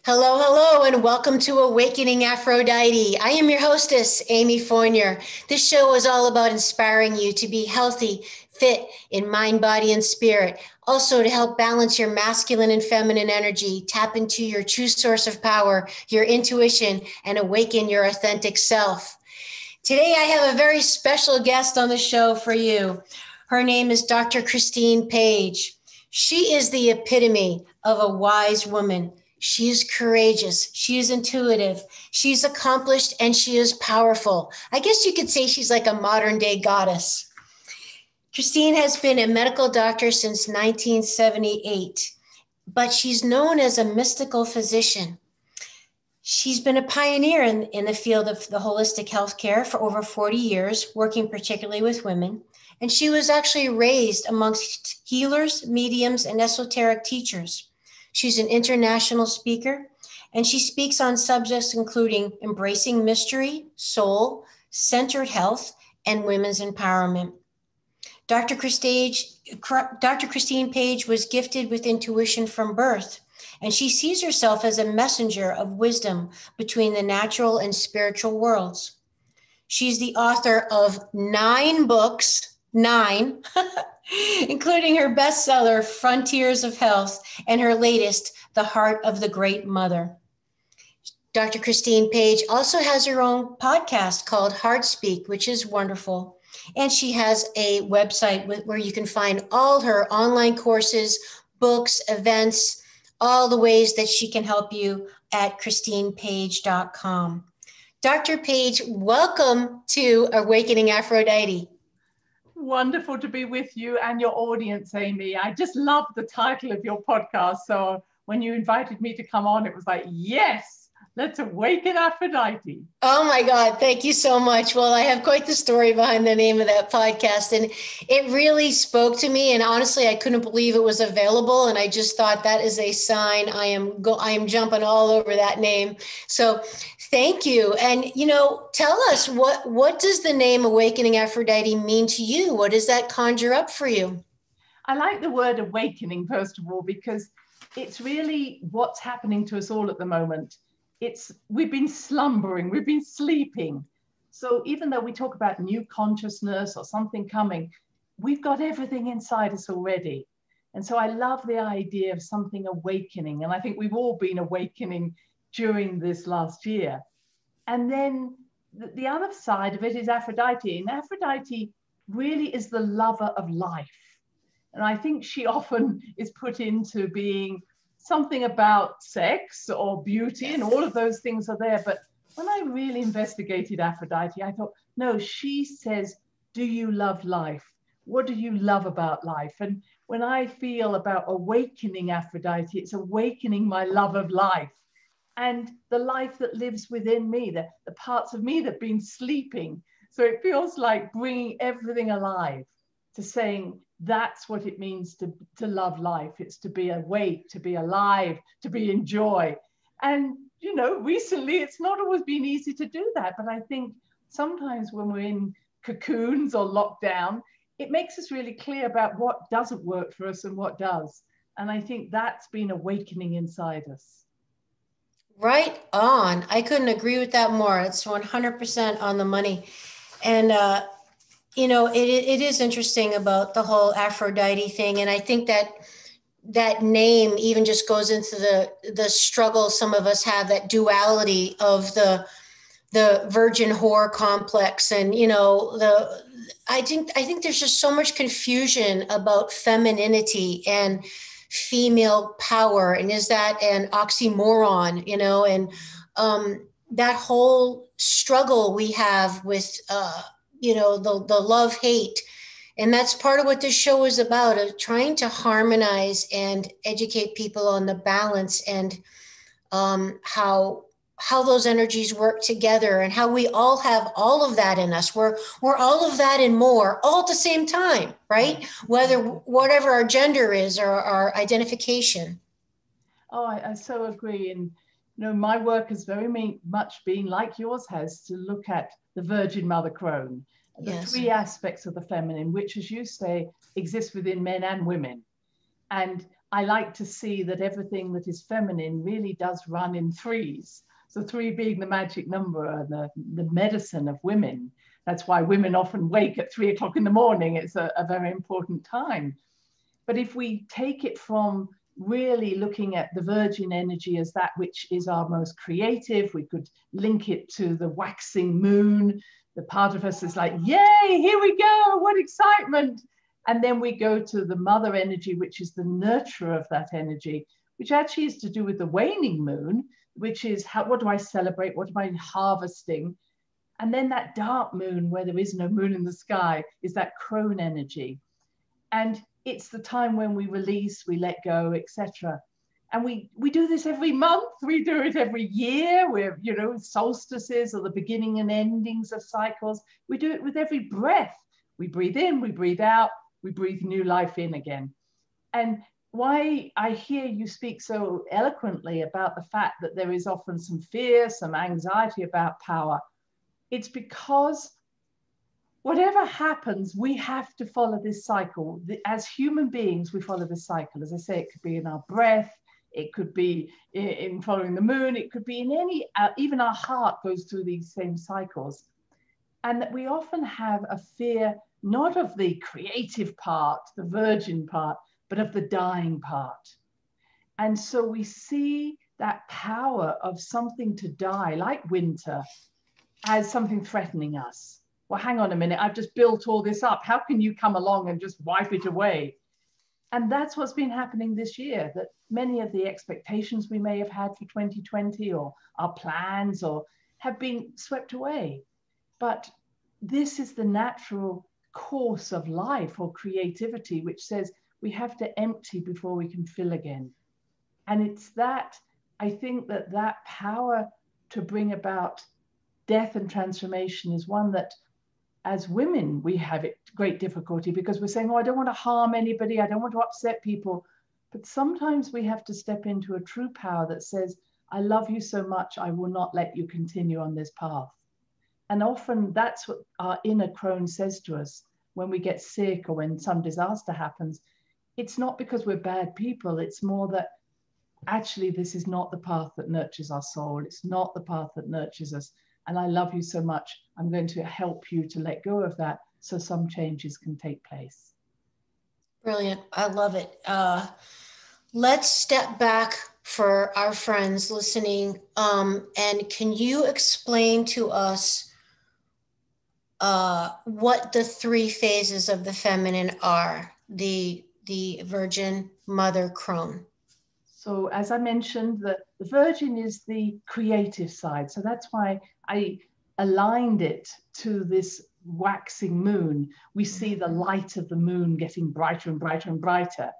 Hello, hello, and welcome to Awakening Aphrodite. I am your hostess, Amy Fournier. This show is all about inspiring you to be healthy, fit in mind, body, and spirit. Also, to help balance your masculine and feminine energy, tap into your true source of power, your intuition, and awaken your authentic self. Today, I have a very special guest on the show for you. Her name is Dr. Christine Page. She is the epitome of a wise woman. She is courageous. She is intuitive. She's accomplished and she is powerful. I guess you could say she's like a modern day goddess. Christine has been a medical doctor since 1978, but she's known as a mystical physician. She's been a pioneer in the field of the holistic healthcare for over 40 years, working particularly with women. And she was actually raised amongst healers, mediums, and esoteric teachers. She's an international speaker, and she speaks on subjects including embracing mystery, soul, centered health, and women's empowerment. Dr. Christine Page was gifted with intuition from birth, and she sees herself as a messenger of wisdom between the natural and spiritual worlds. She's the author of 9 books, 9, including her bestseller, Frontiers of Health, and her latest, The Heart of the Great Mother. Dr. Christine Page also has her own podcast called Heart Speak, which is wonderful. And she has a website where you can find all her online courses, books, events, all the ways that she can help you at christinepage.com. Dr. Page, welcome to Awakening Aphrodite. Wonderful to be with you and your audience, Amy. I just love the title of your podcast. So when you invited me to come on, it was like, yes, let's awaken Aphrodite. Oh my God, thank you so much. Well, I have quite the story behind the name of that podcast, and it really spoke to me. And honestly, I couldn't believe it was available. And I just thought that is a sign. I am jumping all over that name. So thank you. And tell us what does the name Awakening Aphrodite mean to you? What does that conjure up for you? I like the word awakening, first of all, because it's really what's happening to us all at the moment. We've been slumbering, we've been sleeping. So even though we talk about new consciousness or something coming, we've got everything inside us already. And so I love the idea of something awakening. And I think we've all been awakening during this last year. And then the other side of it is Aphrodite. And Aphrodite really is the lover of life. And I think she often is put into being something about sex or beauty, and all of those things are there. But when I really investigated Aphrodite, I thought, no, she says, do you love life? What do you love about life? And when I feel about awakening Aphrodite, it's awakening my love of life and the life that lives within me, the parts of me that have been sleeping. So it feels like bringing everything alive, to saying, that's what it means to love life. It's to be awake, to be alive, to be in joy. And, recently it's not always been easy to do that. But I think sometimes when we're in cocoons or lockdown, it makes us really clear about what doesn't work for us and what does. And I think that's been awakening inside us. Right on. I couldn't agree with that more. It's 100% on the money. And, it is interesting about the whole Aphrodite thing. And I think that name even just goes into the struggle some of us have, that duality of the virgin whore complex. And, I think there's just so much confusion about femininity and female power. And is that an oxymoron, and that whole struggle we have with, the love-hate. And that's part of what this show is about, trying to harmonize and educate people on the balance and how those energies work together, and how we all have all of that in us. We're all of that and more all at the same time, right? Whatever our gender is or our identification. Oh, I so agree. And my work has very much been, like yours has, to look at the Virgin Mother Crone, the 3 aspects of the feminine, which, as you say, exist within men and women. And I like to see that everything that is feminine really does run in threes. So 3 being the magic number and the medicine of women. That's why women often wake at 3 o'clock in the morning. It's a very important time. But if we take it from really looking at the virgin energy as that which is our most creative, we could link it to the waxing moon. The part of us is like, yay, here we go, what excitement. And then we go to the mother energy, which is the nurturer of that energy, which actually is to do with the waning moon, which is what do I celebrate? What am I harvesting? And then that dark moon, where there is no moon in the sky, is that crone energy. And it's the time when we release, we let go, etc. And we do this every month. We do it every year. We're, solstices or the beginning and endings of cycles. We do it with every breath. We breathe in, we breathe out, we breathe new life in again. And why I hear you speak so eloquently about the fact that there is often some fear, some anxiety about power, it's because whatever happens, we have to follow this cycle. As human beings, we follow this cycle. As I say, it could be in our breath, it could be in following the moon, it could be in any, even our heart goes through these same cycles. And that we often have a fear, not of the creative part, the virgin part, but of the dying part. And so we see that power of something to die, like winter, as something threatening us. Well, hang on a minute, I've just built all this up. How can you come along and just wipe it away? And that's what's been happening this year, that many of the expectations we may have had for 2020 or our plans or have been swept away. But this is the natural course of life or creativity, which says we have to empty before we can fill again. And it's that, I think that power to bring about death and transformation is one that as women, we have great difficulty because we're saying, oh, I don't want to harm anybody. I don't want to upset people. But sometimes we have to step into a true power that says, I love you so much, I will not let you continue on this path. And often that's what our inner crone says to us when we get sick or when some disaster happens. It's not because we're bad people. It's more that actually this is not the path that nurtures our soul. It's not the path that nurtures us. And I love you so much. I'm going to help you to let go of that so some changes can take place. Brilliant. I love it. Let's step back for our friends listening. And can you explain to us what the 3 phases of the feminine are? The virgin, mother, crone. So as I mentioned, the virgin is the creative side. So that's why I aligned it to this waxing moon. We see the light of the moon getting brighter and brighter and brighter.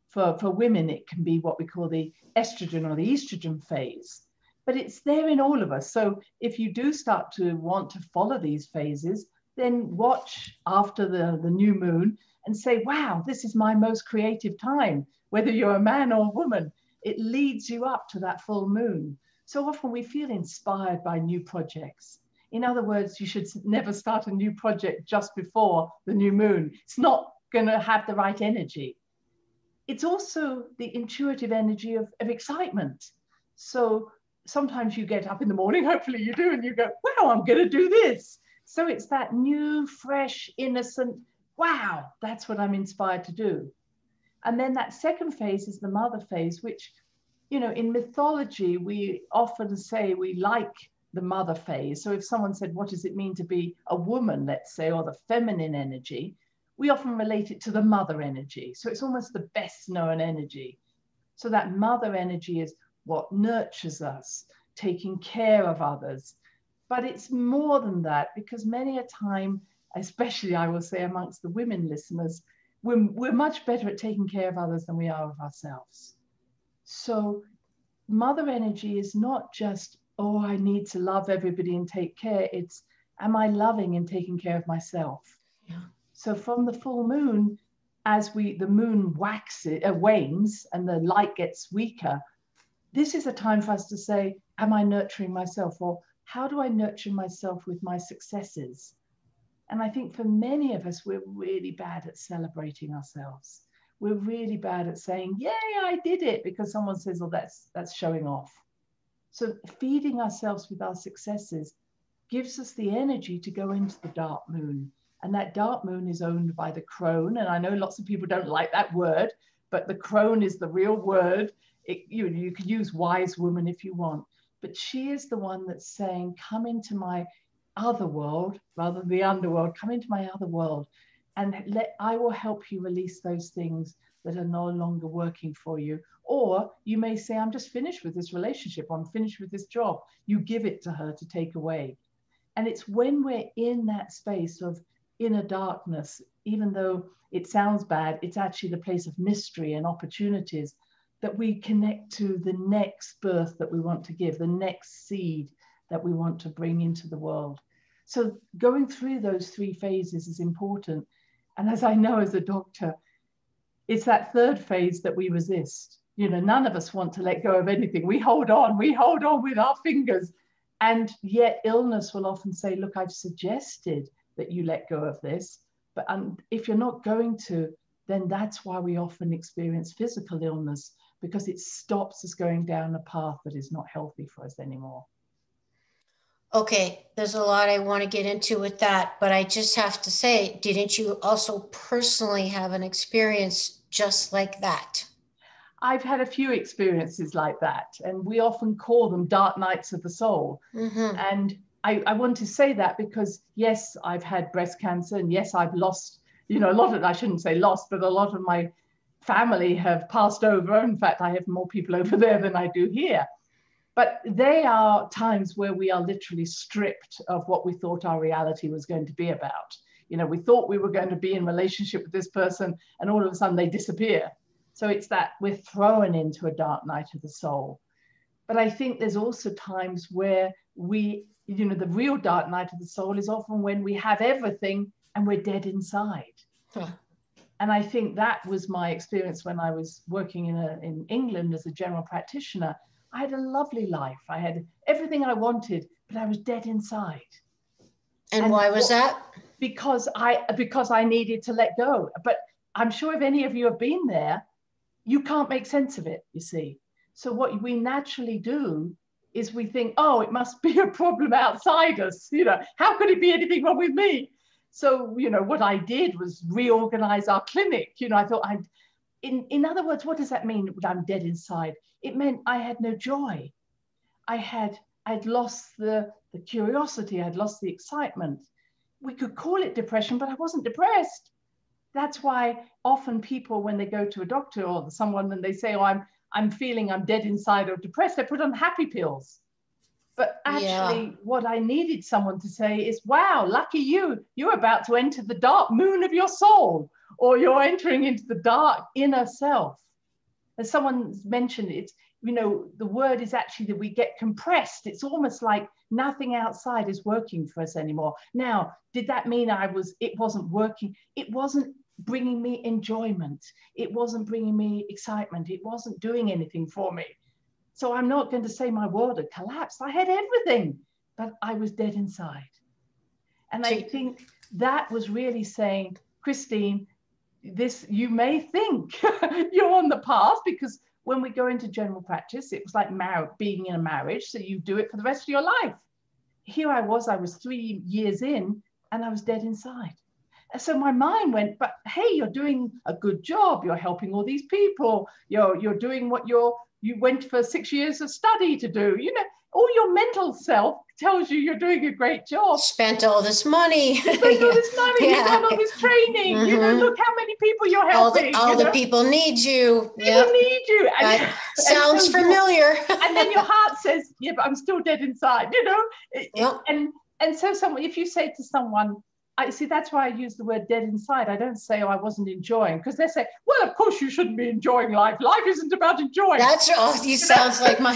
For women, it can be what we call the estrogen or the estrogen phase. But it's there in all of us. So if you do start to want to follow these phases, then watch after the new moon and say, wow, this is my most creative time, whether you're a man or a woman. It leads you up to that full moon. So often we feel inspired by new projects. In other words, you should never start a new project just before the new moon. It's not going to have the right energy. It's also the intuitive energy of excitement. So sometimes you get up in the morning, hopefully you do, and you go, wow, I'm going to do this. So it's that new, fresh, innocent, wow, that's what I'm inspired to do. And then that second phase is the mother phase, which, in mythology, we often say we like the mother phase. So if someone said, what does it mean to be a woman, let's say, or the feminine energy, we often relate it to the mother energy. So it's almost the best known energy. So that mother energy is what nurtures us, taking care of others. But it's more than that, because many a time, especially I will say amongst the women listeners, we're much better at taking care of others than we are of ourselves. So mother energy is not just, oh, I need to love everybody and take care. It's, am I loving and taking care of myself? Yeah. So from the full moon, as the moon wanes and the light gets weaker, this is a time for us to say, am I nurturing myself? Or how do I nurture myself with my successes? And I think for many of us, we're really bad at celebrating ourselves. we're really bad at saying, yay, I did it, because someone says, oh, that's showing off. So feeding ourselves with our successes gives us the energy to go into the dark moon. And that dark moon is owned by the crone. And I know lots of people don't like that word, but the crone is the real word. You could use wise woman if you want, but she is the one that's saying, come into my other world rather than the underworld, come into my other world, and I will help you release those things that are no longer working for you. Or you may say, I'm just finished with this relationship, I'm finished with this job. You give it to her to take away. And it's when we're in that space of inner darkness, even though it sounds bad, it's actually the place of mystery and opportunities, that we connect to the next birth that we want to give, the next seed that we want to bring into the world. So going through those 3 phases is important. And as I know as a doctor, it's that 3rd phase that we resist. You know, none of us want to let go of anything. We hold on with our fingers. And yet illness will often say, look, I've suggested that you let go of this, but if you're not going to, then that's why we often experience physical illness, because it stops us going down a path that is not healthy for us anymore. Okay, there's a lot I want to get into with that, but I just have to say, didn't you also personally have an experience just like that? I've had a few experiences like that, and we often call them dark nights of the soul. Mm-hmm. And I want to say that because, yes, I've had breast cancer, and yes, I've lost, you know, a lot of, I shouldn't say lost, but a lot of my family have passed over. In fact, I have more people over there than I do here. But they are times where we are literally stripped of what we thought our reality was going to be about. You know, we thought we were going to be in relationship with this person, and all of a sudden they disappear. So it's that we're thrown into a dark night of the soul. But I think there's also times where we, you know, the real dark night of the soul is often when we have everything and we're dead inside. Huh. And I think that was my experience when I was working in England as a general practitioner. I had a lovely life. I had everything I wanted, but I was dead inside. And why was that? Because I needed to let go. But I'm sure if any of you have been there, you can't make sense of it, you see. So what we naturally do is we think, oh, it must be a problem outside us. You know, how could it be anything wrong with me? So, you know, what I did was reorganize our clinic. You know, I thought in other words, what does that mean that I'm dead inside? It meant I had no joy. I'd lost the curiosity. I'd lost the excitement. We could call it depression, but I wasn't depressed. That's why often people, when they go to a doctor or someone and they say, oh, I'm feeling I'm dead inside or depressed, they put on happy pills. But actually, what I needed someone to say is, wow, lucky you, you're about to enter the dark moon of your soul, or you're entering into the dark inner self. As someone mentioned, it's, you know, the word is actually that we get compressed. It's almost like nothing outside is working for us anymore. Now, did that mean it wasn't working? It wasn't bringing me enjoyment. It wasn't bringing me excitement. It wasn't doing anything for me. So I'm not going to say my world had collapsed. I had everything, but I was dead inside. And I think that was really saying, Christine, this, you may think you're on the path, because when we go into general practice, it was like being in a marriage. So you do it for the rest of your life. Here I was 3 years in, and I was dead inside. And so my mind went, but hey, you're doing a good job. You're helping all these people. You're doing what you went for 6 years of study to do. You know, all your mental self tells you you're doing a great job. Spent all this money. Spent all this money. You've done all this training. Mm-hmm. You know, look how many people you're helping. All the people need you. People need you. And, sounds familiar. And then your heart says, yeah, but I'm still dead inside, you know. And so if you say to someone, I see, that's why I use the word dead inside. I don't say, oh, I wasn't enjoying, because they say, well, of course you shouldn't be enjoying life. Life isn't about enjoying. That's you sounds like I've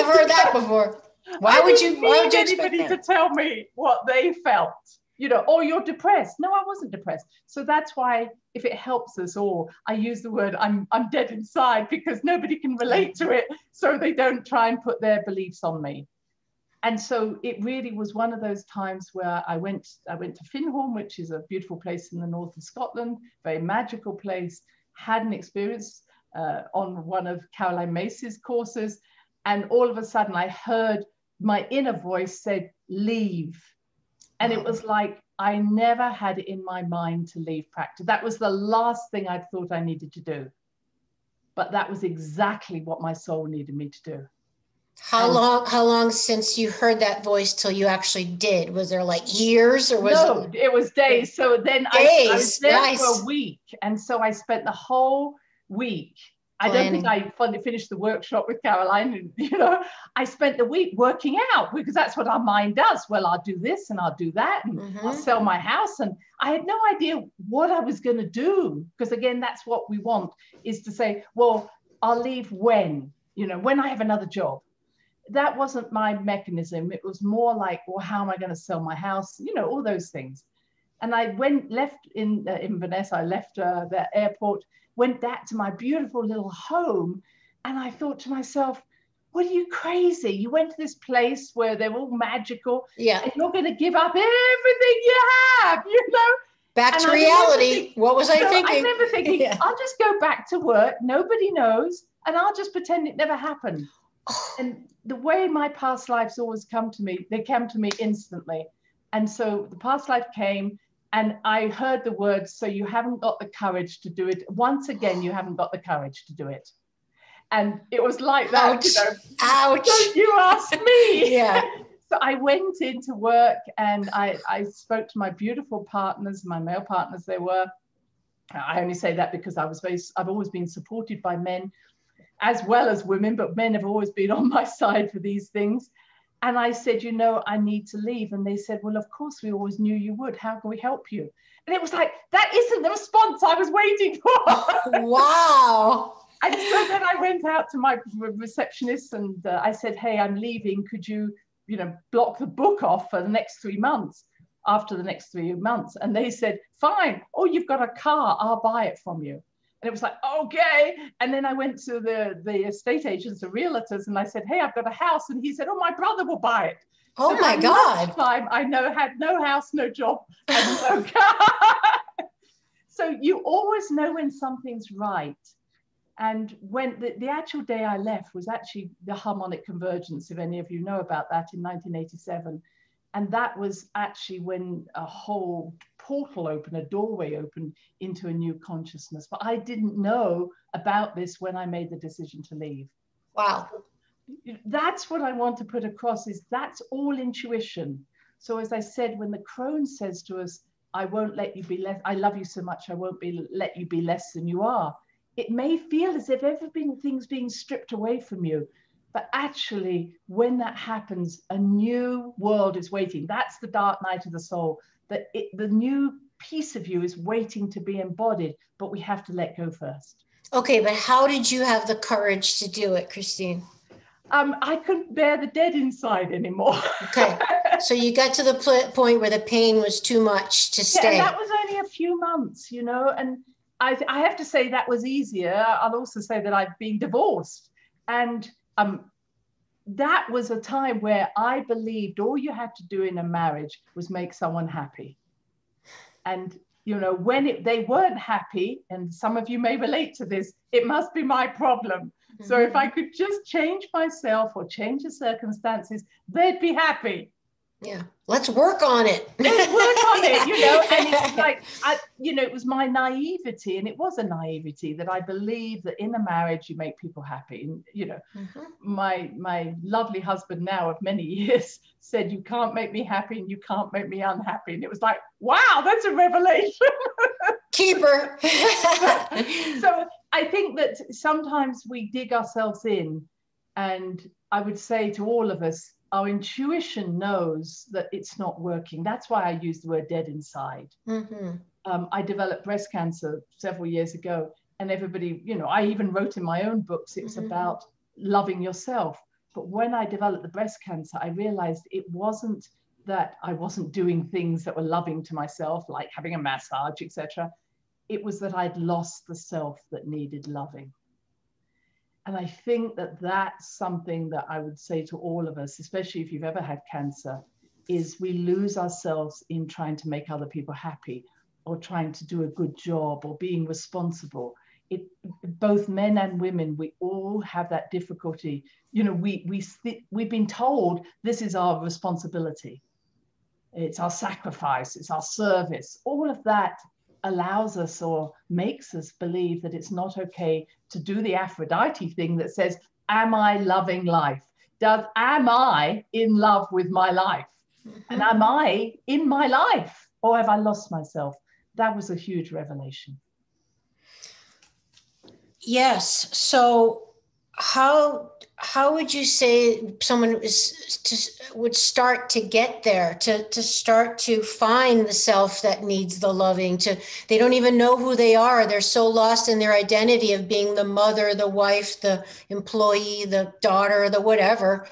heard that before. Why would you need anybody to tell me what they felt? You know, or you're depressed. No, I wasn't depressed. So that's why, if it helps us all, I use the word I'm dead inside, because nobody can relate to it. So they don't try and put their beliefs on me. And so it really was one of those times where I went to Finholm, which is a beautiful place in the north of Scotland, very magical place. had an experience on one of Caroline Mace's courses, and all of a sudden I heard my inner voice said, leave. And it was like, I never had it in my mind to leave practice. That was the last thing I thought I needed to do. But that was exactly what my soul needed me to do. How long since you heard that voice till you actually did? Was there like years, or was it was days. So then I was there for a week. And so I spent the whole week. Planning. I don't think I finished the workshop with Caroline. You know, I spent the week working out, because that's what our mind does. Well, I'll do this and I'll do that, and I'll sell my house. And I had no idea what I was going to do, because again, that's what we want, is to say, well, I'll leave when, you know, when I have another job. That wasn't my mechanism. It was more like, well, how am I going to sell my house? You know, all those things. And I left in Venice. I left the airport, went back to my beautiful little home. And I thought to myself, what are you crazy? You went to this place where they're all magical. Yeah. And you're going to give up everything you have, you know? Back to reality. What was I thinking? I remember thinking, I'll just go back to work. Nobody knows. And I'll just pretend it never happened. And the way my past lives always come to me, they came to me instantly. And so the past life came, and I heard the words, so you haven't got the courage to do it. Once again, you haven't got the courage to do it. And it was like that. Ouch. You know, ouch. Don't you ask me. Yeah. So I went into work, and I spoke to my beautiful partners, my male partners they were. I only say that because I've always been supported by men as well as women, but men have always been on my side for these things. And I said, you know, I need to leave. And they said, well, of course, we always knew you would. How can we help you? And it was like, that isn't the response I was waiting for. Wow. And so then I went out to my receptionist, and I said, hey, I'm leaving. Could you, you know, block the book off for the next 3 months, after the next 3 months? And they said, fine. Oh, you've got a car. I'll buy it from you. And it was like, okay. And then I went to the estate agents, the realtors, and I said, hey, I've got a house. And he said, oh, my brother will buy it. Oh, so my God. Time, I had no house, no job, and no car. So you always know when something's right. And when the actual day I left was actually the harmonic convergence, if any of you know about that, in 1987. And that was actually when a whole portal opened, a doorway opened into a new consciousness. But I didn't know about this when I made the decision to leave. Wow. That's what I want to put across, is that's all intuition. So as I said, when the crone says to us, I won't let you be less, I love you so much, I won't let you be less than you are. It may feel as if everything's being stripped away from you. But actually, when that happens, a new world is waiting. That's the dark night of the soul. The new piece of you is waiting to be embodied, but we have to let go first. Okay, but how did you have the courage to do it, Christine? I couldn't bear the dead inside anymore. Okay, so you got to the point where the pain was too much to stay. Yeah, and that was only a few months, you know, and I have to say that was easier. I'll also say that I've been divorced, and that was a time where I believed all you had to do in a marriage was make someone happy. And, you know, when they weren't happy, and some of you may relate to this, it must be my problem. Mm-hmm. So if I could just change myself or change the circumstances, they'd be happy. Yeah, let's work on it. Let's work on it, you know. And it's like, it was my naivety, and it was a naivety that I believe that in a marriage you make people happy. And you know, my lovely husband now of many years said, "You can't make me happy, and you can't make me unhappy." And it was like, wow, that's a revelation. Keeper. So I think that sometimes we dig ourselves in, and I would say to all of us, our intuition knows that it's not working. That's why I use the word dead inside. Mm-hmm. I developed breast cancer several years ago, and everybody, you know, I even wrote in my own books, it's about loving yourself. But when I developed the breast cancer, I realized it wasn't that I wasn't doing things that were loving to myself, like having a massage, etc. It was that I'd lost the self that needed loving. And I think that that's something that I would say to all of us, especially if you've ever had cancer, is we lose ourselves in trying to make other people happy, or trying to do a good job, or being responsible, both men and women, we all have that difficulty. You know, we've been told this is our responsibility. It's our sacrifice, it's our service. All of that allows us or makes us believe that it's not okay to do the Aphrodite thing that says, am I loving life? Am I in love with my life? And am I in my life? Or have I lost myself? That was a huge revelation. Yes. So how would you say someone would start to get there, to start to find the self that needs the loving? They don't even know who they are. They're so lost in their identity of being the mother, the wife, the employee, the daughter, the whatever.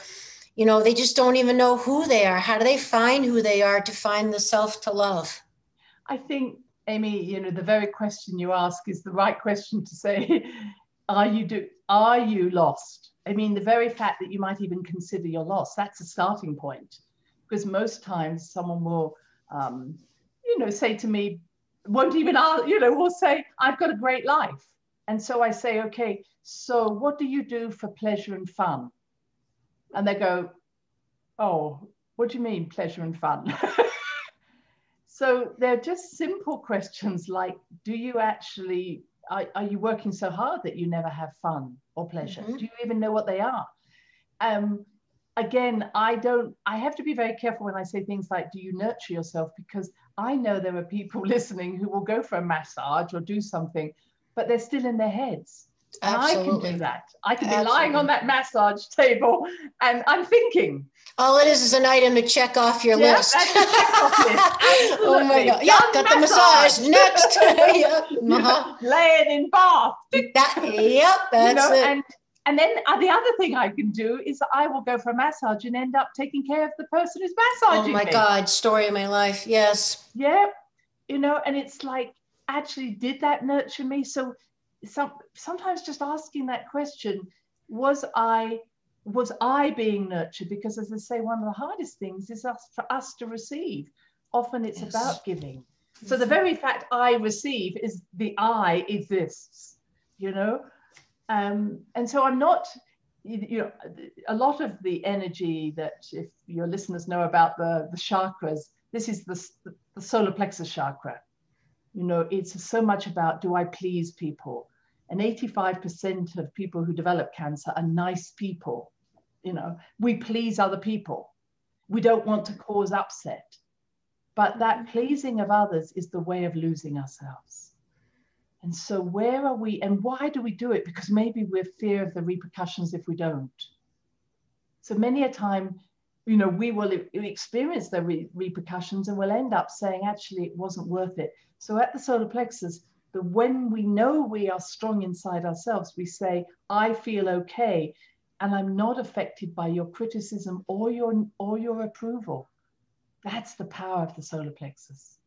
You know, they just don't even know who they are. How do they find who they are to find the self to love? I think, Amy, you know, the very question you ask is the right question to say, are you lost? I mean, the very fact that you might even consider you're lost, that's a starting point. Because most times someone will, you know, say to me, won't even ask, you know, will say, I've got a great life. And so I say, okay, so what do you do for pleasure and fun? And they go, oh, what do you mean pleasure and fun? So they're just simple questions like, do you actually, are you working so hard that you never have fun or pleasure? Do you even know what they are? Again, I have to be very careful when I say things like, do you nurture yourself? Because I know there are people listening who will go for a massage or do something, but they're still in their heads. And Absolutely. I can do that. I can be lying on that massage table and I'm thinking. All it is an item to check off your list. That's a check off list. Absolutely. Oh my God. Yeah, got the massage. Next. Yep. Laying in bath. That's it. And then the other thing I can do is I will go for a massage and end up taking care of the person who's massaging me. Oh my God, story of my life. Yes. Yeah. You know, and it's like, actually, did that nurture me? So sometimes just asking that question, was I being nurtured? Because as I say, one of the hardest things is for us to receive. Often it's about giving. So the very fact I receive is the I exists, you know? And so I'm not, you know, a lot of the energy that, if your listeners know about the chakras, this is the solar plexus chakra. You know, it's so much about, do I please people? And 85% of people who develop cancer are nice people. You know, we please other people. We don't want to cause upset. But that pleasing of others is the way of losing ourselves. And so where are we, and why do we do it? Because maybe we're fear of the repercussions if we don't. So many a time, you know, we will experience the repercussions and we'll end up saying, actually, it wasn't worth it. So at the solar plexus, when we know we are strong inside ourselves, we say, I feel okay, and I'm not affected by your criticism or your approval. That's the power of the solar plexus.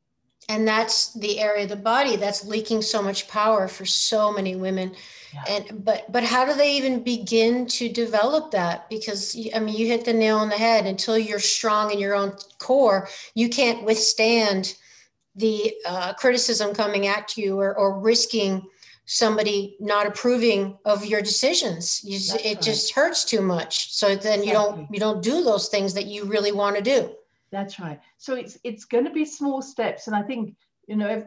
And that's the area of the body that's leaking so much power for so many women. Yeah. But how do they even begin to develop that? Because, I mean, you hit the nail on the head. Until you're strong in your own core, you can't withstand the criticism coming at you or risking somebody not approving of your decisions. Just hurts too much. So then you don't do those things that you really want to do. That's right. So it's going to be small steps. And I think, you know,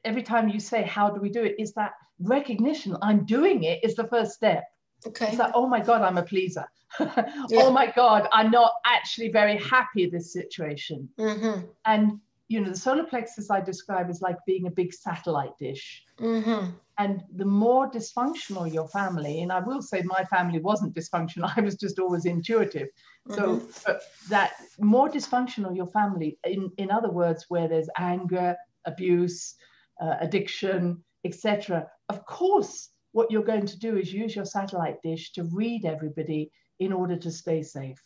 every time you say, how do we do it? Is that recognition, I'm doing it, is the first step. Okay. It's like, oh my God, I'm a pleaser. Oh my God, I'm not actually very happy in this situation. Mm-hmm. And, you know, the solar plexus I describe is like being a big satellite dish. Mm-hmm. And the more dysfunctional your family, and I will say my family wasn't dysfunctional, I was just always intuitive. So that more dysfunctional your family, in other words, where there's anger, abuse, addiction, etc. Of course, what you're going to do is use your satellite dish to read everybody in order to stay safe.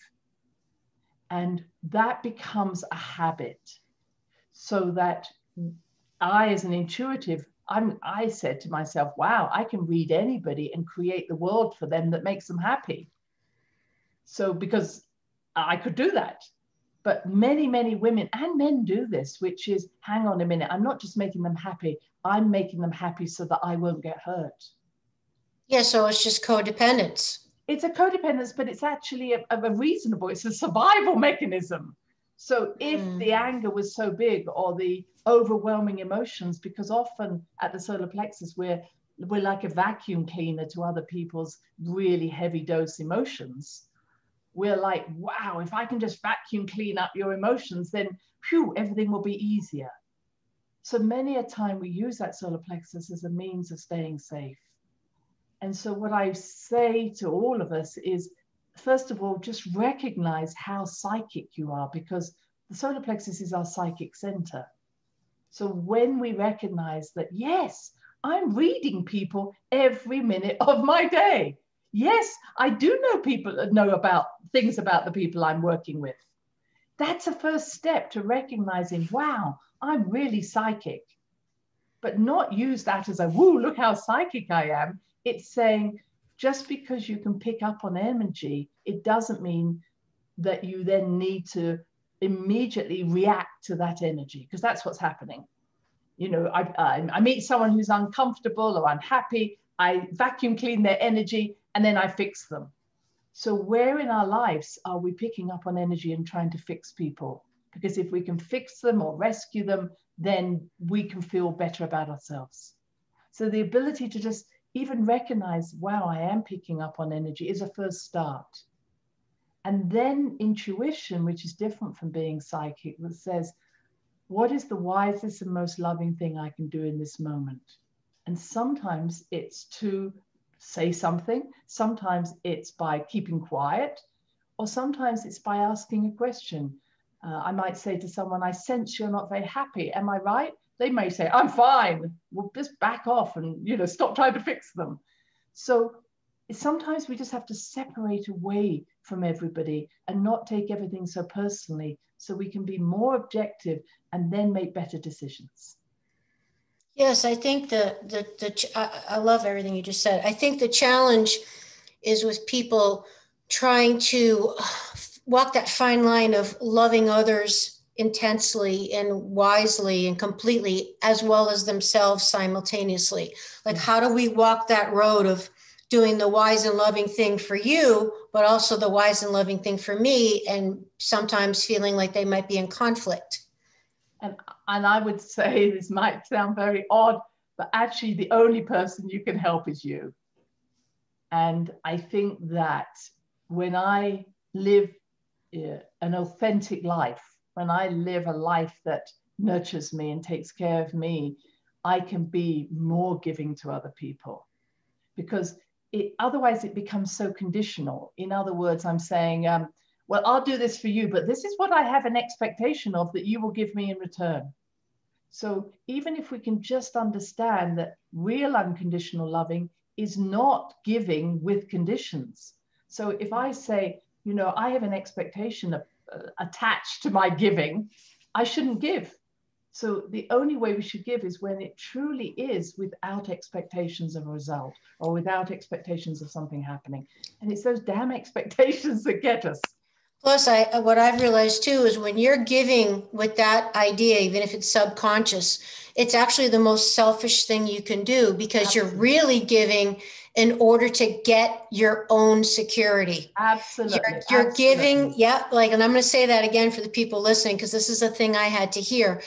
And that becomes a habit. So that I, as an intuitive, I said to myself, wow, I can read anybody and create the world for them that makes them happy. So because I could do that. But many, many women and men do this, which is, hang on a minute, I'm not just making them happy, I'm making them happy so that I won't get hurt. Yeah, so it's just codependence. It's a codependence, but it's actually a reasonable, it's a survival mechanism. So if the anger was so big, or the overwhelming emotions, because often at the solar plexus, we're like a vacuum cleaner to other people's really heavy dose emotions. We're like, wow, if I can just vacuum clean up your emotions, then phew, everything will be easier. So many a time we use that solar plexus as a means of staying safe. And so what I say to all of us is, first of all, just recognize how psychic you are, because the solar plexus is our psychic center. So when we recognize that, yes, I'm reading people every minute of my day. Yes, I do know people that know about things about the people I'm working with. That's a first step to recognizing, wow, I'm really psychic. But not use that as a, woo, look how psychic I am. It's saying, just because you can pick up on energy, it doesn't mean that you then need to immediately react to that energy, because that's what's happening. You know, I meet someone who's uncomfortable or unhappy, I vacuum clean their energy, and then I fix them. So where in our lives are we picking up on energy and trying to fix people? Because if we can fix them or rescue them, then we can feel better about ourselves. So the ability to just even recognize, wow, I am picking up on energy, is a first start. And then intuition, which is different from being psychic, that says, what is the wisest and most loving thing I can do in this moment? And sometimes it's to say something, sometimes it's by keeping quiet, or sometimes it's by asking a question. I might say to someone, I sense you're not very happy. Am I right? They may say, I'm fine. Well, just back off and, you know, stop trying to fix them. So sometimes we just have to separate away from everybody and not take everything so personally, so we can be more objective and then make better decisions. Yes, I think I love everything you just said. I think the challenge is with people trying to walk that fine line of loving others intensely and wisely and completely, as well as themselves simultaneously. Like, how do we walk that road of doing the wise and loving thing for you, but also the wise and loving thing for me, and sometimes feeling like they might be in conflict? And I would say, this might sound very odd, but actually the only person you can help is you. And I think that when I live an authentic life, when I live a life that nurtures me and takes care of me, I can be more giving to other people, because otherwise it becomes so conditional. In other words, I'm saying, well, I'll do this for you, but this is what I have an expectation of that you will give me in return. So even if we can just understand that real unconditional loving is not giving with conditions. So if I say, you know, I have an expectation attached to my giving, I shouldn't give. So the only way we should give is when it truly is without expectations of a result, or without expectations of something happening. And it's those damn expectations that get us. Plus, what I've realized too is when you're giving with that idea, even if it's subconscious, it's actually the most selfish thing you can do, because Absolutely. You're really giving in order to get your own security. Absolutely. You're Absolutely. giving, yeah, like, and I'm going to say that again for the people listening, because this is a thing I had to hear.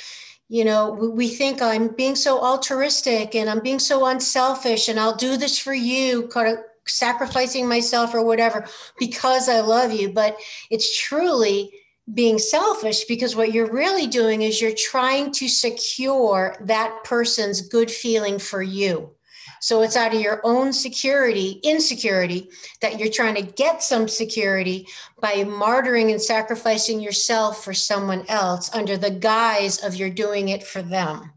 You know, we think I'm being so altruistic and I'm being so unselfish and I'll do this for you, kind of sacrificing myself or whatever because I love you. But it's truly being selfish, because what you're really doing is you're trying to secure that person's good feeling for you. So it's out of your own insecurity, that you're trying to get some security by martyring and sacrificing yourself for someone else under the guise of you're doing it for them.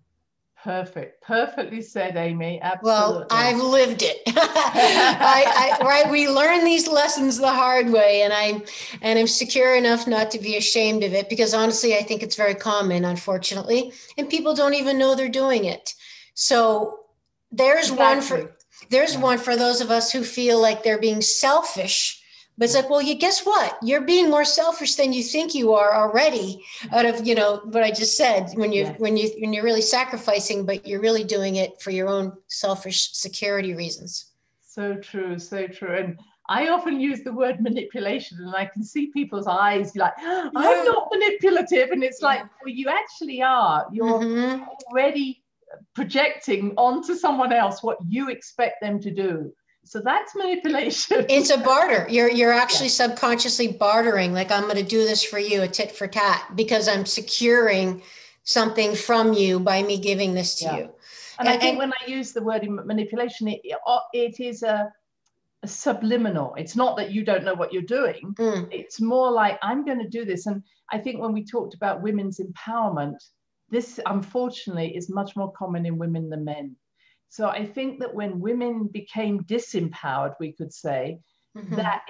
Perfect. Perfectly said, Amy. Absolutely. Well, I've lived it. Right. We learn these lessons the hard way, and I'm secure enough not to be ashamed of it, because honestly, I think it's very common, unfortunately, and people don't even know they're doing it. So there's Exactly. one for those of us who feel like they're being selfish. But it's like, well, you guess what? You're being more selfish than you think you are already, out of, you know, what I just said, when you're really sacrificing, but you're really doing it for your own selfish security reasons. So true, so true. And I often use the word manipulation, and I can see people's eyes like, "Oh, I'm not manipulative." And it's like, well, you actually are. You're already projecting onto someone else what you expect them to do. So that's manipulation. It's a barter. You're actually subconsciously bartering, like, I'm going to do this for you, a tit for tat, because I'm securing something from you by me giving this to you. And I think when I use the word manipulation, it is a subliminal. It's not that you don't know what you're doing. It's more like, I'm going to do this. And I think when we talked about women's empowerment, this unfortunately is much more common in women than men. So I think that when women became disempowered, we could say, that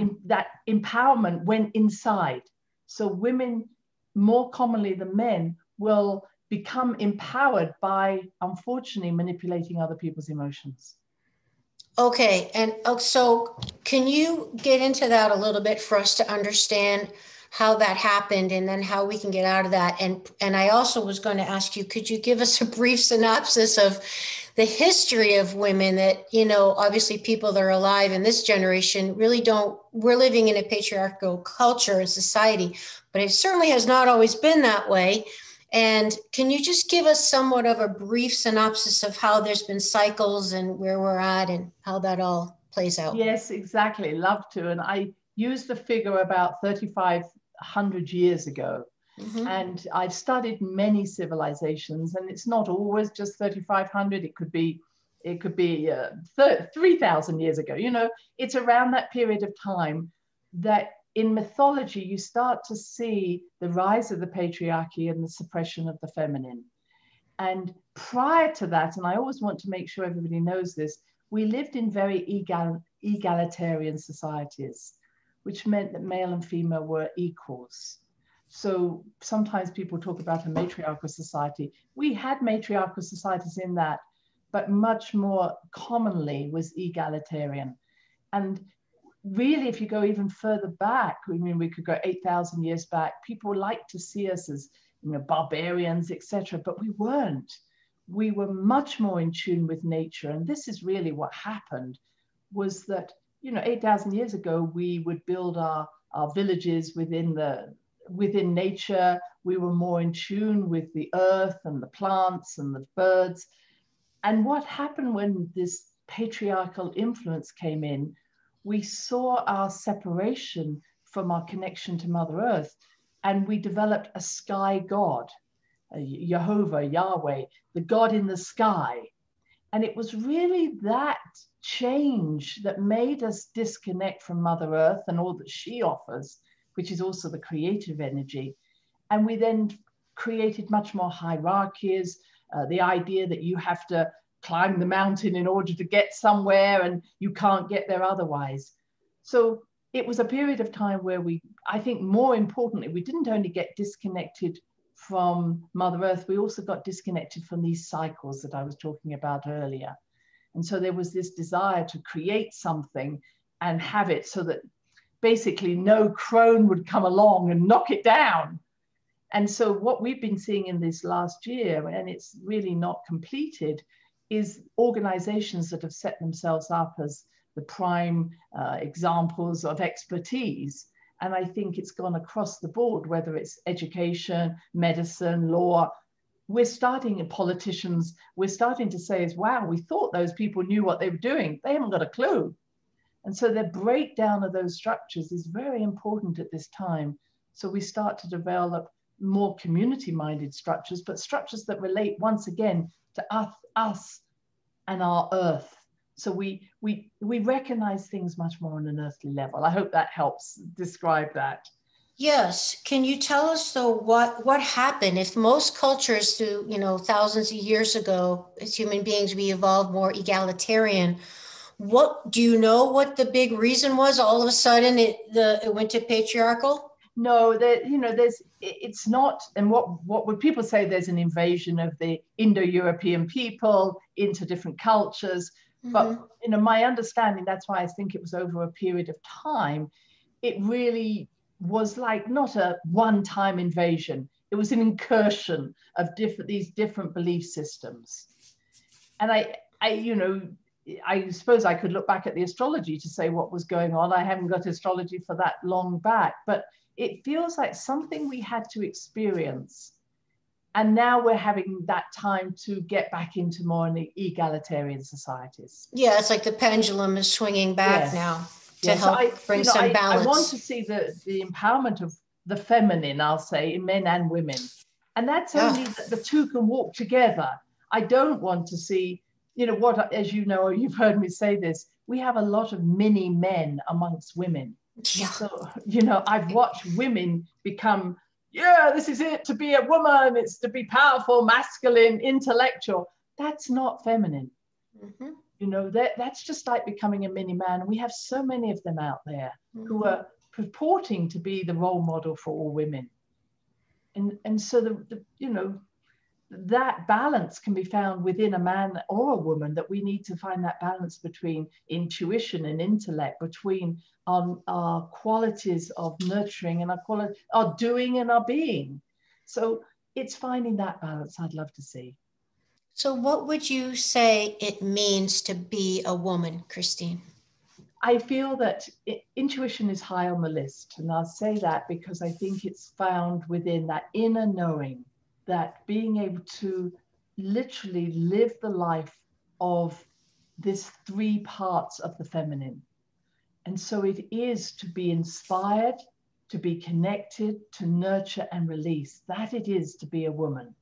empowerment went inside. So women, more commonly than men, will become empowered by, unfortunately, manipulating other people's emotions. Okay. And so can you get into that a little bit for us to understand how that happened and then how we can get out of that? And I also was going to ask you, could you give us a brief synopsis of the history of women that, you know, obviously people that are alive in this generation really don't, we're living in a patriarchal culture and society, but it certainly has not always been that way. And can you just give us somewhat of a brief synopsis of how there's been cycles and where we're at and how that all plays out? Yes, exactly. Love to. And I used the figure about 3,500 years ago. And I've studied many civilizations, and it's not always just 3,500. It could be 3,000 years ago. You know, it's around that period of time that in mythology, you start to see the rise of the patriarchy and the suppression of the feminine. And prior to that, and I always want to make sure everybody knows this, we lived in very egalitarian societies, which meant that male and female were equals. So sometimes people talk about a matriarchal society. We had matriarchal societies in that, but much more commonly was egalitarian. And really, if you go even further back, I mean, we could go 8,000 years back, people like to see us as, you know, barbarians, etc., but we weren't. We were much more in tune with nature. And this is really what happened, was that, you know, 8,000 years ago, we would build our villages within nature. We were more in tune with the earth and the plants and the birds. And what happened when this patriarchal influence came in, we saw our separation from our connection to Mother Earth, and we developed a sky god, Jehovah, Yahweh, the God in the sky. And it was really that change that made us disconnect from Mother Earth and all that she offers, which is also the creative energy. And we then created much more hierarchies, the idea that you have to climb the mountain in order to get somewhere and you can't get there otherwise. So it was a period of time where we, I think more importantly, we didn't only get disconnected from Mother Earth, we also got disconnected from these cycles that I was talking about earlier. And so there was this desire to create something and have it so that basically no crone would come along and knock it down. And so what we've been seeing in this last year, and it's really not completed, is organizations that have set themselves up as the prime examples of expertise. And I think it's gone across the board, whether it's education, medicine, law. We're starting, in politicians, we're starting to say, wow, we thought those people knew what they were doing. They haven't got a clue. And so the breakdown of those structures is very important at this time. So we start to develop more community-minded structures, but structures that relate once again to us and our earth. So we recognize things much more on an earthly level. I hope that helps describe that. Yes. Can you tell us though what happened if most cultures through, you know, thousands of years ago, as human beings, we evolved more egalitarian? What do you know what the big reason was? All of a sudden it went to patriarchal? No, it's not. And what would people say? There's an invasion of the Indo-European people into different cultures. But you know, my understanding, that's why I think it was over a period of time. It really was like not a one-time invasion. It was an incursion of these different belief systems. And I you know, I suppose I could look back at the astrology to say what was going on. I haven't got astrology for that long back, but it feels like something we had to experience. And now we're having that time to get back into more egalitarian societies. Yeah, it's like the pendulum is swinging back now to help bring some balance. I want to see the empowerment of the feminine, I'll say, in men and women. And that's only that the two can walk together. I don't want to see, what, as you know, you've heard me say this, we have a lot of mini men amongst women. Yeah. So, I've watched women become, this is it, to be a woman, it's to be powerful, masculine, intellectual. That's not feminine. That's just like becoming a mini man. And we have so many of them out there who are purporting to be the role model for all women. And so that balance can be found within a man or a woman, that we need to find that balance between intuition and intellect, between our qualities of nurturing and our doing and our being. So it's finding that balance I'd love to see. So what would you say it means to be a woman, Christine? I feel that intuition is high on the list. And I'll say that because I think it's found within that inner knowing, that being able to literally live the life of these three parts of the feminine. And so it is to be inspired, to be connected, to nurture and release. That it is to be a woman.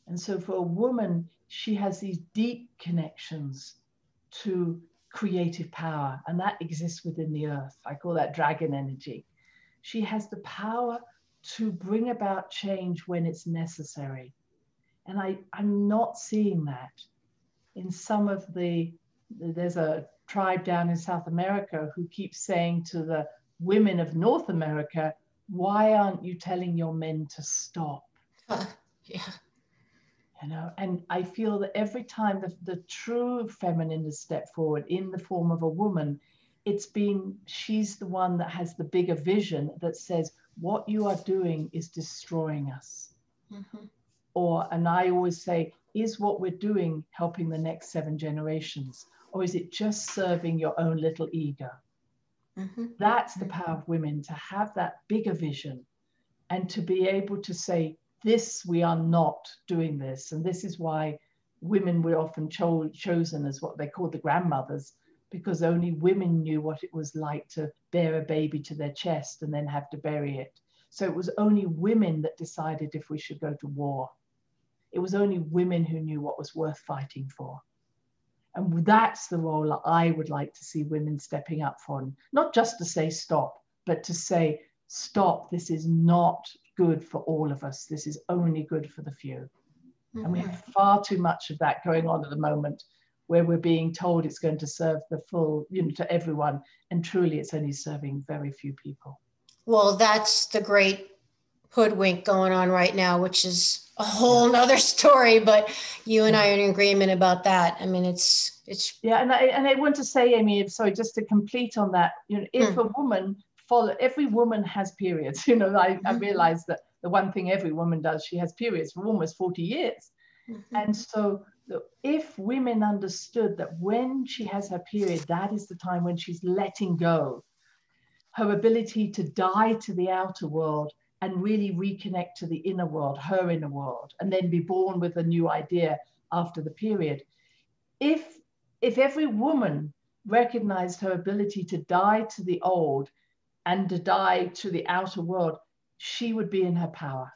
And so for a woman, she has these deep connections to creative power, and that exists within the earth. I call that dragon energy. She has the power to bring about change when it's necessary. And I'm not seeing that in some of there's a tribe down in South America who keeps saying to the women of North America, why aren't you telling your men to stop? Yeah. And I feel that every time the true feminine has stepped forward in the form of a woman, she's the one that has the bigger vision that says, what you are doing is destroying us. And I always say, is what we're doing helping the next 7 generations? Or is it just serving your own little ego? That's the power of women, to have that bigger vision and to be able to say, we are not doing this. And this is why women were often chosen as what they called the grandmothers, because only women knew what it was like to bear a baby to their chest and then have to bury it. So it was only women that decided if we should go to war. It was only women who knew what was worth fighting for. And that's the role I would like to see women stepping up for, not just to say stop, but to say, stop, this is not good for all of us. This is only good for the few. And we have far too much of that going on at the moment, where we're being told it's going to serve the full, to everyone. And truly, it's only serving very few people. Well, that's the great hoodwink going on right now, which is a whole nother story, but you and I are in agreement about that. I mean, it's. Yeah, and I want to say, Amy, sorry, just to complete on that, if a woman every woman has periods. I realize that the one thing every woman does, she has periods for almost 40 years. And so if women understood that when she has her period, that is the time when she's letting go, her ability to die to the outer world and really reconnect to the inner world, her inner world, and then be born with a new idea after the period. If every woman recognized her ability to die to the old and to die to the outer world, she would be in her power.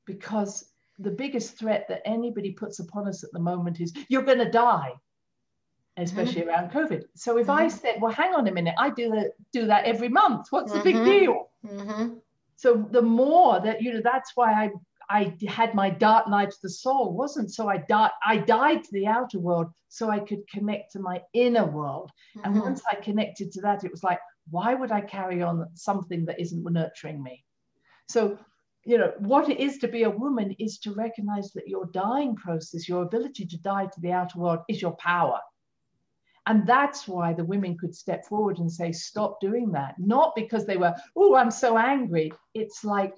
Because the biggest threat that anybody puts upon us at the moment is, you're going to die, especially around COVID. So if I said, well, hang on a minute, I do that every month. What's the big deal? So the more that, that's why I had my dark night of the soul, wasn't so I died to the outer world so I could connect to my inner world. And once I connected to that, it was like, why would I carry on something that isn't nurturing me? So, what it is to be a woman is to recognize that your dying process, your ability to die to the outer world, is your power. And that's why the women could step forward and say, stop doing that. Not because they were, oh, I'm so angry. It's like,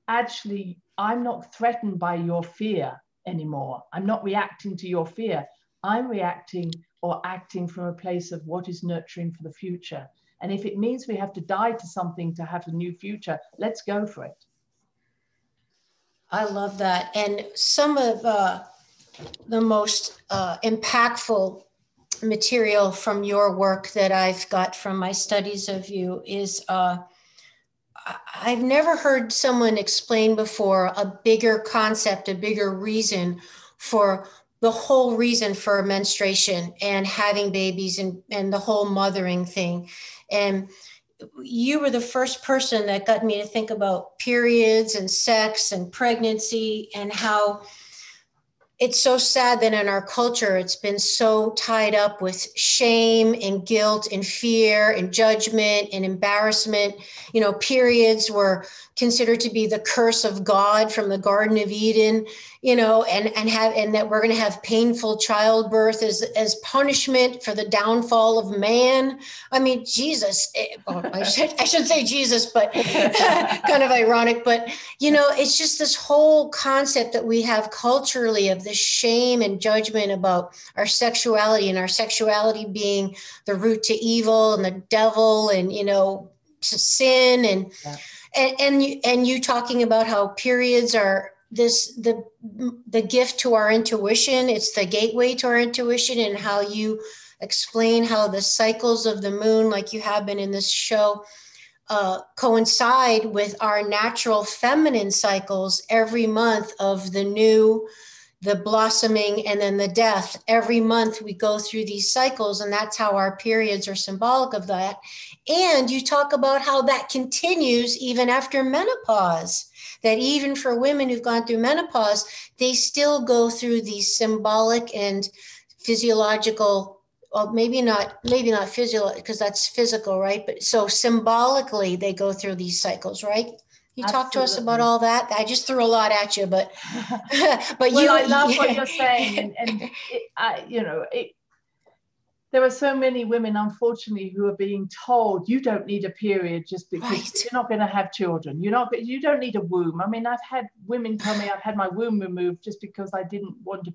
actually, I'm not threatened by your fear anymore. I'm not reacting to your fear. I'm reacting or acting from a place of what is nurturing for the future. And if it means we have to die to something to have a new future, let's go for it. I love that. And some of the most impactful material from your work that I've got from my studies of you is I've never heard someone explain before a bigger concept, a bigger reason for the whole reason for menstruation and having babies and the whole mothering thing. And you were the first person that got me to think about periods and sex and pregnancy, and how it's so sad that in our culture, it's been so tied up with shame and guilt and fear and judgment and embarrassment. You know, periods were considered to be the curse of God from the Garden of Eden, you know, and that we're going to have painful childbirth as punishment for the downfall of man. I mean, Jesus, I should say Jesus, but kind of ironic, but you know, it's just this whole concept that we have culturally of this shame and judgment about our sexuality, and our sexuality being the root to evil and the devil and, you know, to sin. And, Yeah. and you talking about how periods are the gift to our intuition. It's the gateway to our intuition, and how you explain how the cycles of the moon, like you have been in this show, coincide with our natural feminine cycles every month of the blossoming, and then the death. Every month we go through these cycles, and that's how our periods are symbolic of that. And you talk about how that continues even after menopause, that even for women who've gone through menopause, they still go through these symbolic and physiological, well, maybe not physical, because that's physical, right? But so symbolically, they go through these cycles, right? You talk to us about all that. I just threw a lot at you, but but well, I love what you're saying, and there are so many women, unfortunately, who are being told you don't need a period just because Right. you're not going to have children. You don't need a womb. I mean, I've had women tell me I've had my womb removed just because I didn't want to,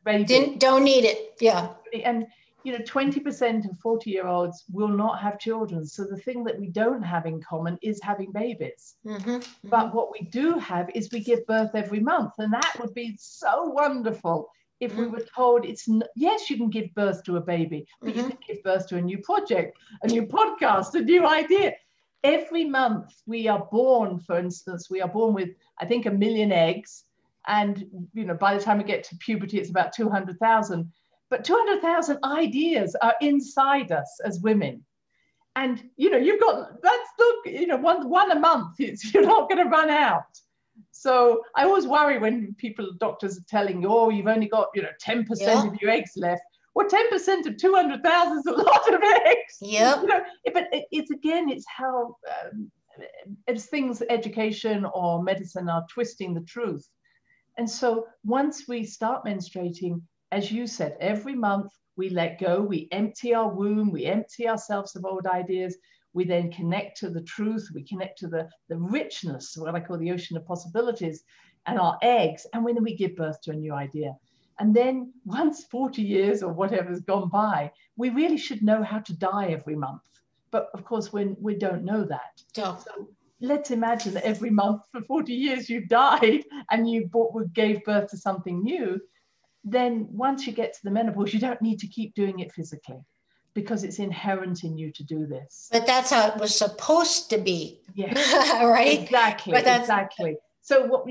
baby. Don't need it. Yeah. And 20% of 40-year-olds will not have children. So the thing that we don't have in common is having babies. Mm-hmm, mm-hmm. But what we do have is we give birth every month, and that would be so wonderful if we were told yes, you can give birth to a baby, but you can give birth to a new project, a new podcast, a new idea. Every month we are born, for instance, we are born with, I think, 1 million eggs. And, by the time we get to puberty, it's about 200,000. But 200,000 ideas are inside us as women. And, you've got, one a month, you're not going to run out. So I always worry when doctors are telling you, you've only got, 10% of your eggs left. Well, 10% of 200,000 is a lot of eggs. Yeah. But it's how it's things, education or medicine are twisting the truth. And so once we start menstruating, as you said, every month we let go, we empty our womb, we empty ourselves of old ideas. We then connect to the truth, we connect to the richness, what I call the ocean of possibilities, and our eggs, and then we give birth to a new idea. And then once 40 years or whatever's gone by, we really should know how to die every month. But of course, we don't know that. Yeah. So let's imagine that every month for 40 years you died and you gave birth to something new. Then once you get to the menopause, you don't need to keep doing it physically, because it's inherent in you to do this. But that's how it was supposed to be. Yes. Right? Exactly. Exactly. So,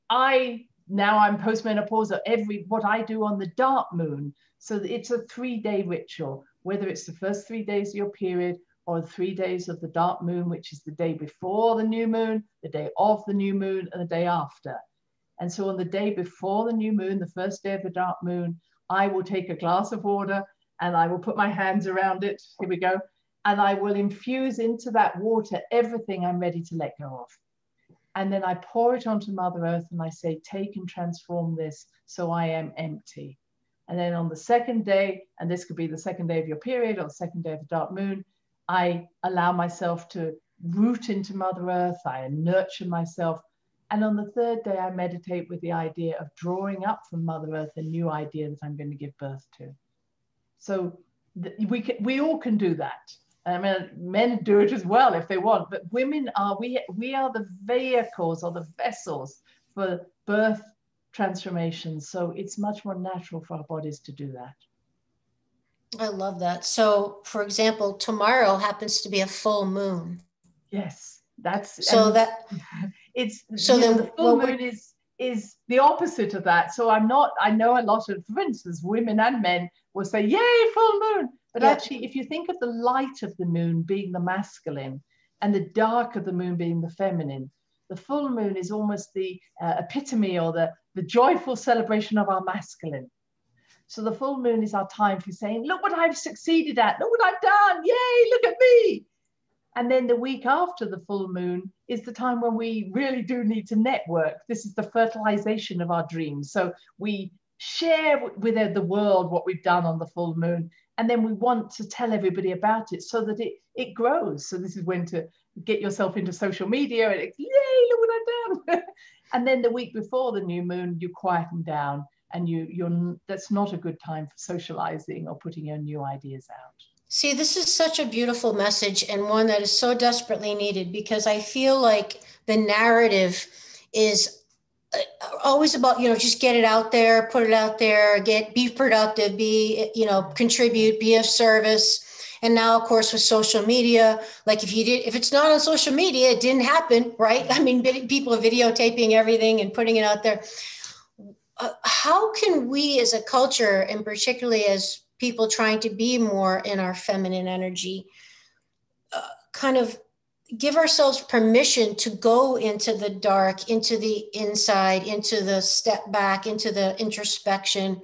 I'm postmenopausal. What I do on the dark moon, so it's a 3-day ritual, whether it's the first 3 days of your period or 3 days of the dark moon, which is the day before the new moon, the day of the new moon, and the day after. And so on the day before the new moon, the first day of the dark moon, I will take a glass of water and I will put my hands around it. Here we go. And I will infuse into that water everything I'm ready to let go of. And then I pour it onto Mother Earth and I say, take and transform this so I am empty. And then on the second day, and this could be the second day of your period or the second day of the dark moon, I allow myself to root into Mother Earth. I nurture myself. And on the third day, I meditate with the idea of drawing up from Mother Earth a new idea that I'm going to give birth to. So we all can do that. I mean, men do it as well if they want, but women are, we are the vehicles or the vessels for birth transformations. So it's much more natural for our bodies to do that. I love that. So, for example, tomorrow happens to be a full moon. Yes, that's, So and that, it's, so you know, then the full what moon we're, is the opposite of that. So I know a lot of, for instance, women and men will say, yay, full moon. But yeah, actually, if you think of the light of the moon being the masculine and the dark of the moon being the feminine, the full moon is almost the epitome or the joyful celebration of our masculine. So the full moon is our time for saying, look what I've succeeded at, look what I've done, yay, look at me. And then the week after the full moon is the time when we really do need to network. This is the fertilization of our dreams. So we share with the world what we've done on the full moon. And then we want to tell everybody about it so that it grows. So this is when to get yourself into social media and it's, yay, look what I've done. And then the week before the new moon, you quieten down and that's not a good time for socializing or putting your new ideas out. see, this is such a beautiful message and one that is so desperately needed, because I feel like the narrative is always about, just get it out there, put it out there, be productive, contribute, be of service. And now, of course, with social media, like if it's not on social media, it didn't happen, right? I mean, people are videotaping everything and putting it out there. How can we as a culture, and particularly as people trying to be more in our feminine energy, kind of give ourselves permission to go into the dark, into the inside, into the step back, into the introspection,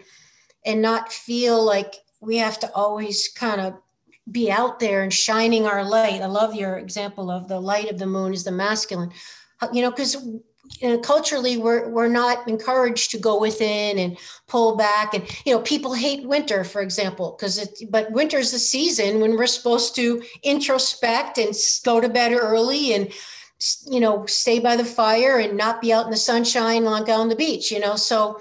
and not feel like we have to always kind of be out there and shining our light? I love your example of the light of the moon is the masculine, because culturally we're not encouraged to go within and pull back. And people hate winter, for example, but winter is the season when we're supposed to introspect and go to bed early and stay by the fire and not be out in the sunshine like on the beach. So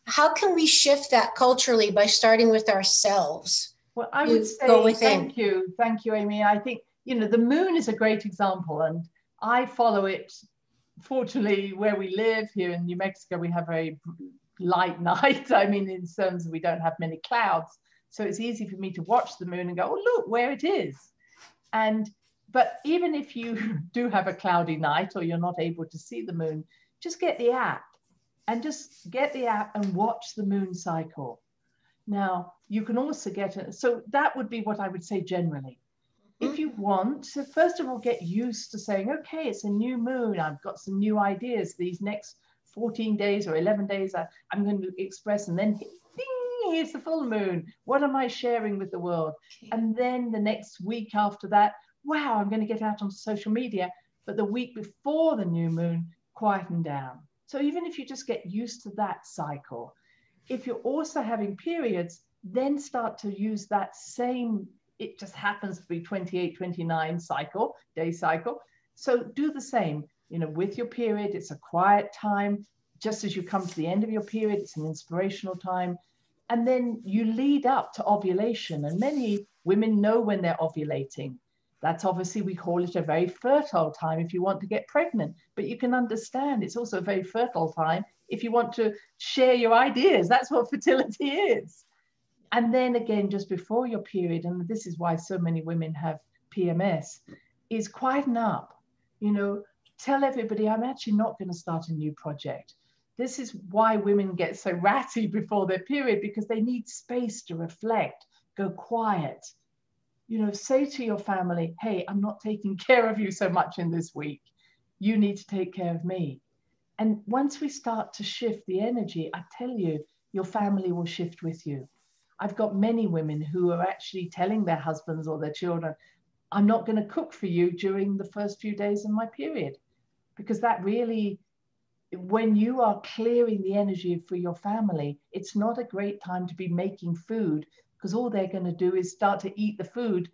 how can we shift that culturally by starting with ourselves? Well, I would To go say within. thank you, Amy. I think the moon is a great example, and I follow it. Fortunately, where we live here in New Mexico, we have very light night. I mean, in terms of we don't have many clouds. So it's easy for me to watch the moon and go, oh, look where it is. But even if you do have a cloudy night or you're not able to see the moon, just get the app and watch the moon cycle. Now, you can also so that would be what I would say generally. If you want to, first of all, get used to saying, okay, it's a new moon. I've got some new ideas. These next 14 days or 11 days, I'm going to express. And then, ding, here's the full moon. What am I sharing with the world? And then the next week after that, wow, I'm going to get out on social media. But the week before the new moon, quieten down. So even if you just get used to that cycle, if you're also having periods, then start to use that same, it just happens to be 28, 29 day cycle. So do the same, with your period, it's a quiet time. Just as you come to the end of your period, it's an inspirational time. And then you lead up to ovulation. And many women know when they're ovulating. That's obviously, we call it a very fertile time if you want to get pregnant. But you can understand it's also a very fertile time if you want to share your ideas. That's what fertility is. And then again, just before your period, and this is why so many women have PMS, is quieten up. Tell everybody, I'm actually not going to start a new project. This is why women get so ratty before their period, because they need space to reflect, go quiet. Say to your family, hey, I'm not taking care of you so much in this week. You need to take care of me. And once we start to shift the energy, I tell you, your family will shift with you. I've got many women who are actually telling their husbands or their children, I'm not going to cook for you during the first few days of my period. Because that really, when you are clearing the energy for your family, it's not a great time to be making food, because all they're going to do is start to eat the food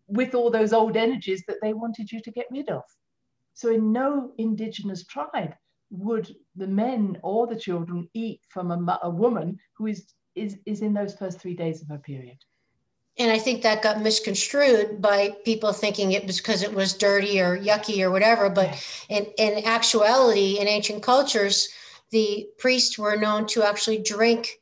with all those old energies that they wanted you to get rid of. So in no indigenous tribe would the men or the children eat from a woman who is is in those first 3 days of her period. And I think that got misconstrued by people thinking it was because it was dirty or yucky or whatever. But in actuality, in ancient cultures, the priests were known to actually drink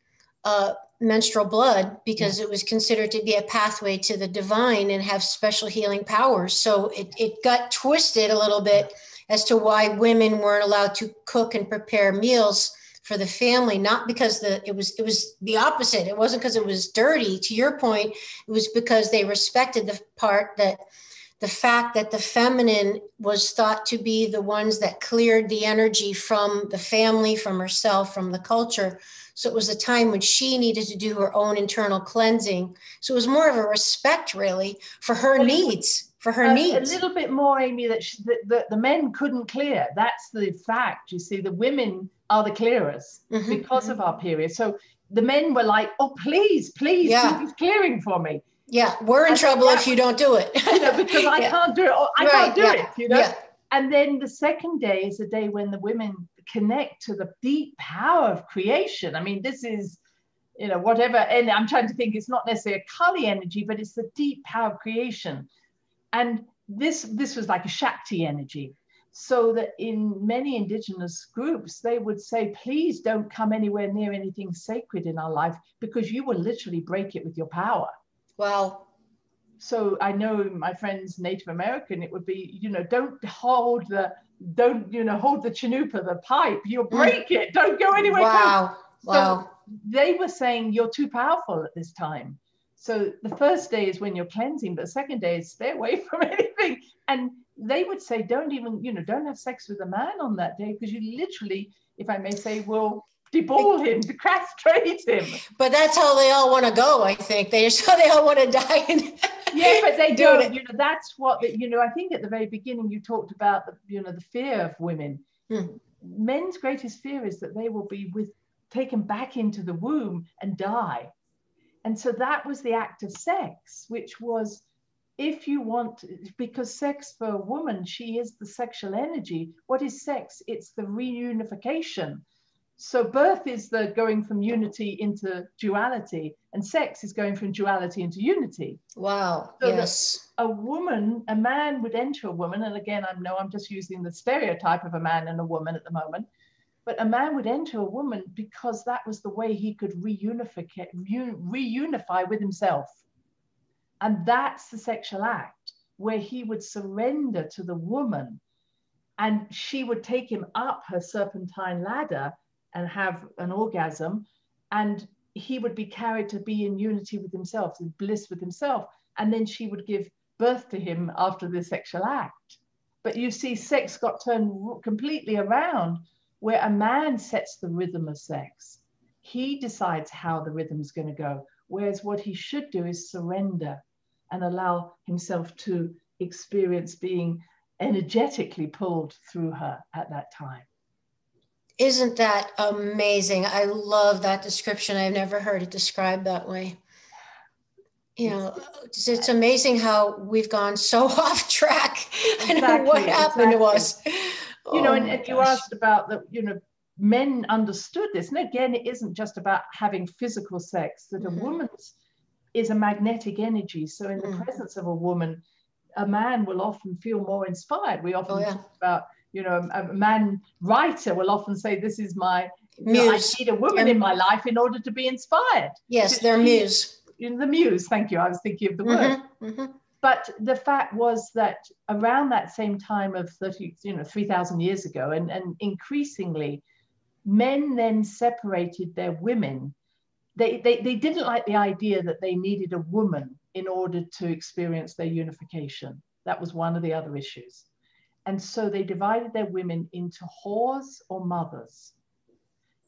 menstrual blood because it was considered to be a pathway to the divine and have special healing powers. So it got twisted a little bit as to why women weren't allowed to cook and prepare meals for the family, not because it was the opposite. It wasn't because it was dirty. To your point, it was because they respected the fact that the feminine was thought to be the ones that cleared the energy from the family, from herself, from the culture. So it was a time when she needed to do her own internal cleansing. So it was more of a respect, really, for her needs. For her needs. A little bit more, Amy, that the men couldn't clear. That's the fact. You see, the women are the clearers because of our period. So the men were like, oh, please do this clearing for me. Yeah, we're in trouble if you don't do it. Because I can't do it. I can't do it, you know. Yeah. And then the second day is the day when the women connect to the deep power of creation. I mean, this is, you know, whatever. And I'm trying to think, it's not necessarily a Kali energy, but it's the deep power of creation. And this was like a Shakti energy. So that in many indigenous groups, they would say, please don't come anywhere near anything sacred in our life because you will literally break it with your power. Wow. So I know my friends, Native American, it would be, you know, don't hold the chanupa, the pipe, you'll break it. Don't go anywhere. Wow. Close. So they were saying you're too powerful at this time. So the first day is when you're cleansing, but the second day is stay away from anything. And they would say, don't have sex with a man on that day because you literally, if I may say, will deball him, to castrate him. But that's how they all want to go, I think. They all want to die. Yeah, but they don't. You know, that's what, I think at the very beginning you talked about, the fear of women. Men's greatest fear is that they will be taken back into the womb and die. And so that was the act of sex, which was, if you want, because sex for a woman, she is the sexual energy. What is sex? It's the reunification. So birth is the going from unity into duality, and sex is going from duality into unity. Wow. So yes. A man would enter a woman, and again, I'm just using the stereotype of a man and a woman at the moment, but a man would enter a woman because that was the way he could reunify with himself. And that's the sexual act, where he would surrender to the woman, and she would take him up her serpentine ladder and have an orgasm, and he would be carried to be in unity with himself, in bliss with himself, and then she would give birth to him after the sexual act. But you see, sex got turned completely around, where a man sets the rhythm of sex. He decides how the rhythm's going to go, whereas what he should do is surrender and allow himself to experience being energetically pulled through her at that time. Isn't that amazing? I love that description. I've never heard it described that way. You know, it's amazing how we've gone so off track. Exactly, and what happened to us. And you asked about men understood this. And again, it isn't just about having physical sex, that a woman's is a magnetic energy. So in the presence of a woman, a man will often feel more inspired. We often talk about, a man writer will often say, this is my muse. I need a woman in my life in order to be inspired. Yes, their muse. The muse, thank you. I was thinking of the word. But the fact was that around that same time of 3,000 years ago, and increasingly, men then separated their women. They didn't like the idea that they needed a woman in order to experience their unification. That was one of the other issues. And so they divided their women into whores or mothers.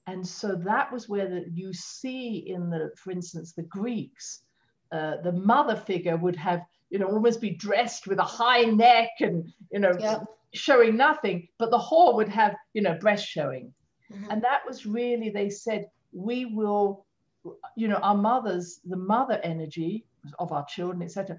And so that was where you see for instance, the Greeks, the mother figure would have, almost be dressed with a high neck and, showing nothing, but the whore would have, breast showing. And that was really, they said, we will, our mothers, the mother energy of our children, etc.,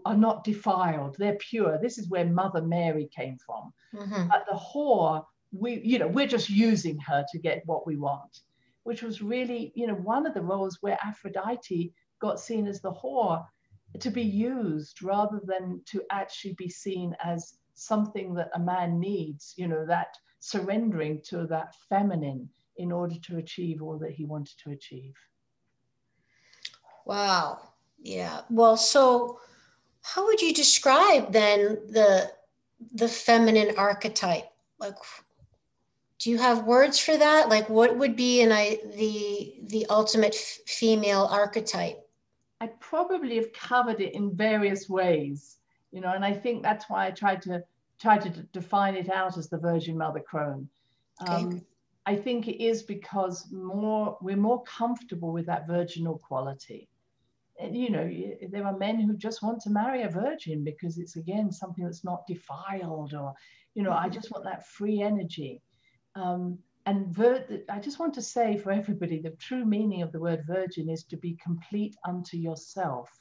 are not defiled. They're pure. This is where Mother Mary came from. But the whore, we're just using her to get what we want. which was really, you know, one of the roles where Aphrodite got seen as the whore, to be used rather than to actually be seen as something that a man needs, you know, that surrendering to that feminine in order to achieve all that he wanted to achieve. Wow. Yeah. Well, so how would you describe then the feminine archetype? Like, do you have words for that? Like, what would be the ultimate female archetype? I probably have covered it in various ways, you know, and I think that's why I tried to define it out as the Virgin Mother Crone. Okay. I think it is because we're more comfortable with that virginal quality. And, you know, there are men who just want to marry a virgin because it's, again, something that's not defiled, or, you know, I just want that free energy. And I just want to say for everybody, the true meaning of the word virgin is to be complete unto yourself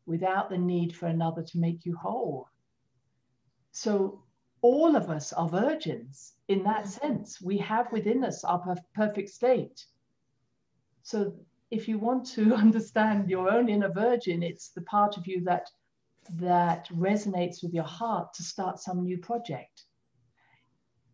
without the need for another to make you whole. So all of us are virgins in that sense. We have within us our perfect state. So if you want to understand your own inner virgin, it's the part of you that resonates with your heart to start some new project.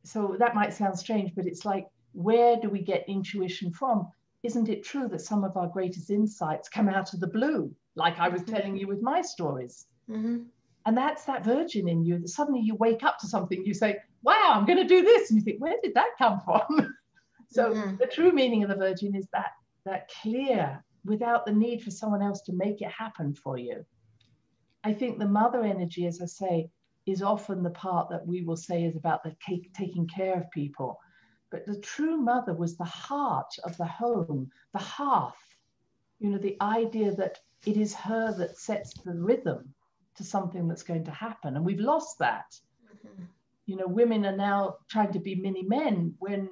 So that might sound strange, but it's like, where do we get intuition from? Isn't it true that some of our greatest insights come out of the blue, like I was telling you with my stories? Mm-hmm. And that's that virgin in you that suddenly you wake up to something, you say, wow, I'm going to do this. And you think, where did that come from? So the true meaning of the virgin is that clear, without the need for someone else to make it happen for you. I think the mother energy, as I say, is often the part that we will say is about the taking care of people. But the true mother was the heart of the home, the hearth, you know, the idea that it is her that sets the rhythm to something that's going to happen. And we've lost that. You know, women are now trying to be mini men, when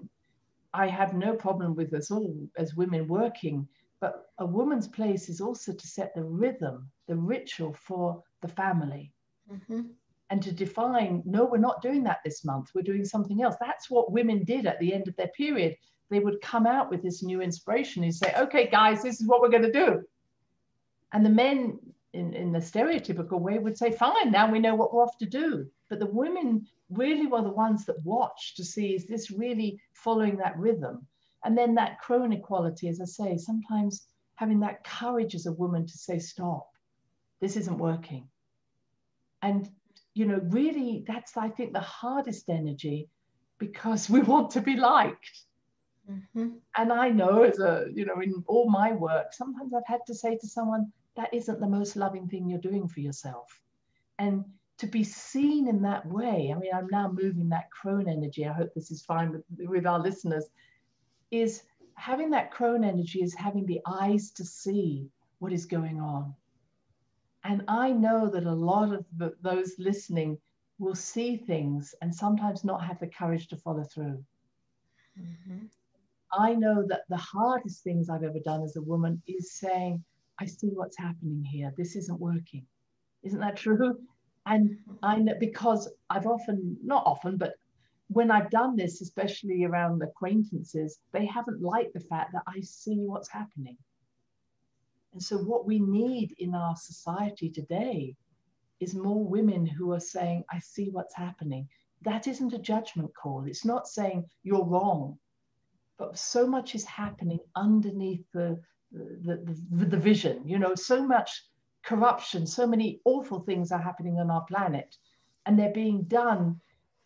I have no problem with us all as women working, but a woman's place is also to set the rhythm, the ritual for the family. And to define, no, we're not doing that this month, we're doing something else. That's what women did at the end of their period. They would come out with this new inspiration and say, okay, guys, this is what we're going to do. And the men in the stereotypical way would say, fine, now we know what we're off to do. But the women really were the ones that watched to see, is this really following that rhythm? And then that crone equality, as I say, sometimes having that courage as a woman to say, stop, this isn't working. And, you know, really, that's, I think, the hardest energy, because we want to be liked. And I know, as a, you know, in all my work, sometimes I've had to say to someone, that isn't the most loving thing you're doing for yourself. And to be seen in that way, I mean, I'm now moving that crone energy, I hope this is fine with our listeners, is having that crone energy is having the eyes to see what is going on. And I know that a lot of those listening will see things and sometimes not have the courage to follow through. I know that the hardest things I've ever done as a woman is saying, I see what's happening here. This isn't working. Isn't that true? And I know, because I've often, not often, but when I've done this, especially around acquaintances, they haven't liked the fact that I see what's happening. And so what we need in our society today is more women who are saying, I see what's happening. That isn't a judgment call. It's not saying you're wrong, but so much is happening underneath the vision, you know, so much corruption, so many awful things are happening on our planet, and they're being done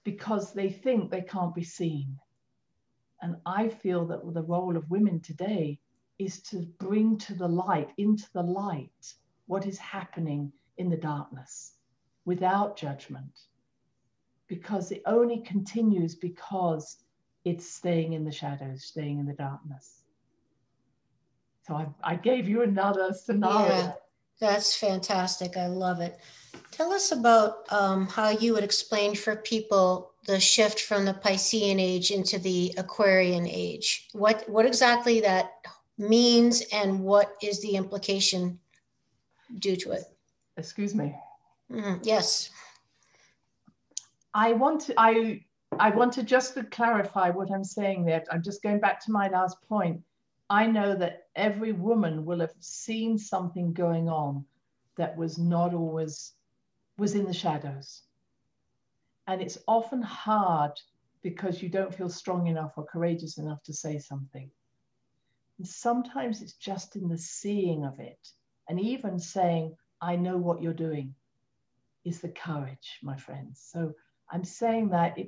because they think they can't be seen. And I feel that the role of women today is to bring to the light, into the light, what is happening in the darkness without judgment, because it only continues because it's staying in the shadows, staying in the darkness. So I gave you another scenario. Yeah, that's fantastic. I love it. Tell us about how you would explain for people the shift from the Piscean age into the Aquarian age. What exactly that means, and what is the implication due to it? Excuse me. Yes. I want to just to clarify what I'm saying there. I'm just going back to my last point. I know that every woman will have seen something going on that was not always, was in the shadows. And it's often hard because you don't feel strong enough or courageous enough to say something. And sometimes it's just in the seeing of it. And even saying, I know what you're doing, is the courage, my friends. So I'm saying that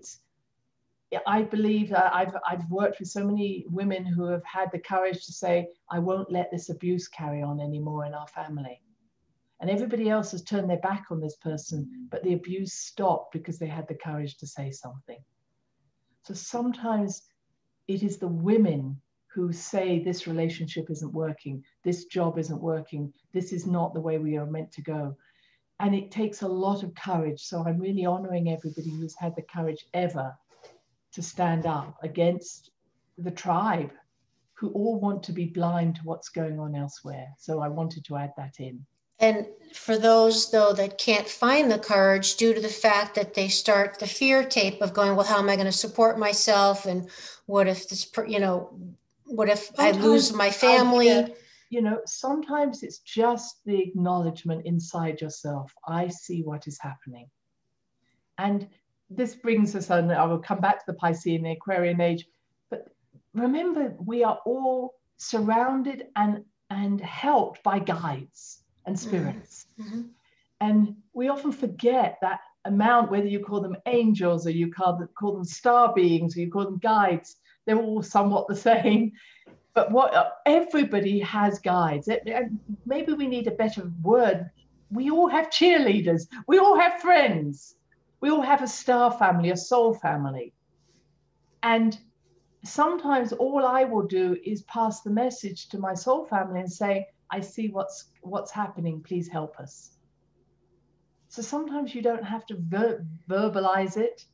I believe that I've worked with so many women who have had the courage to say, I won't let this abuse carry on anymore in our family. And everybody else has turned their back on this person, but the abuse stopped because they had the courage to say something. So sometimes it is the women who say this relationship isn't working, this job isn't working, this is not the way we are meant to go. And it takes a lot of courage. So I'm really honoring everybody who's had the courage ever to stand up against the tribe who all want to be blind to what's going on elsewhere. So I wanted to add that in. And for those, though, that can't find the courage due to the fact that they start the fear tape of going, well, how am I going to support myself? And what if this, what if sometimes I lose my family? Sometimes it's just the acknowledgement inside yourself. I see what is happening. And this brings us on, I will come back to the Piscean and the Aquarian age, but remember, we are all surrounded and helped by guides and spirits. Mm-hmm. And we often forget that amount, whether you call them angels or you call them star beings or you call them guides, they're all somewhat the same. But everybody has guides. Maybe we need a better word. We all have cheerleaders. We all have friends. We all have a star family, a soul family. And sometimes all I will do is pass the message to my soul family and say, I see what's happening. Please help us. So sometimes you don't have to verbalize it,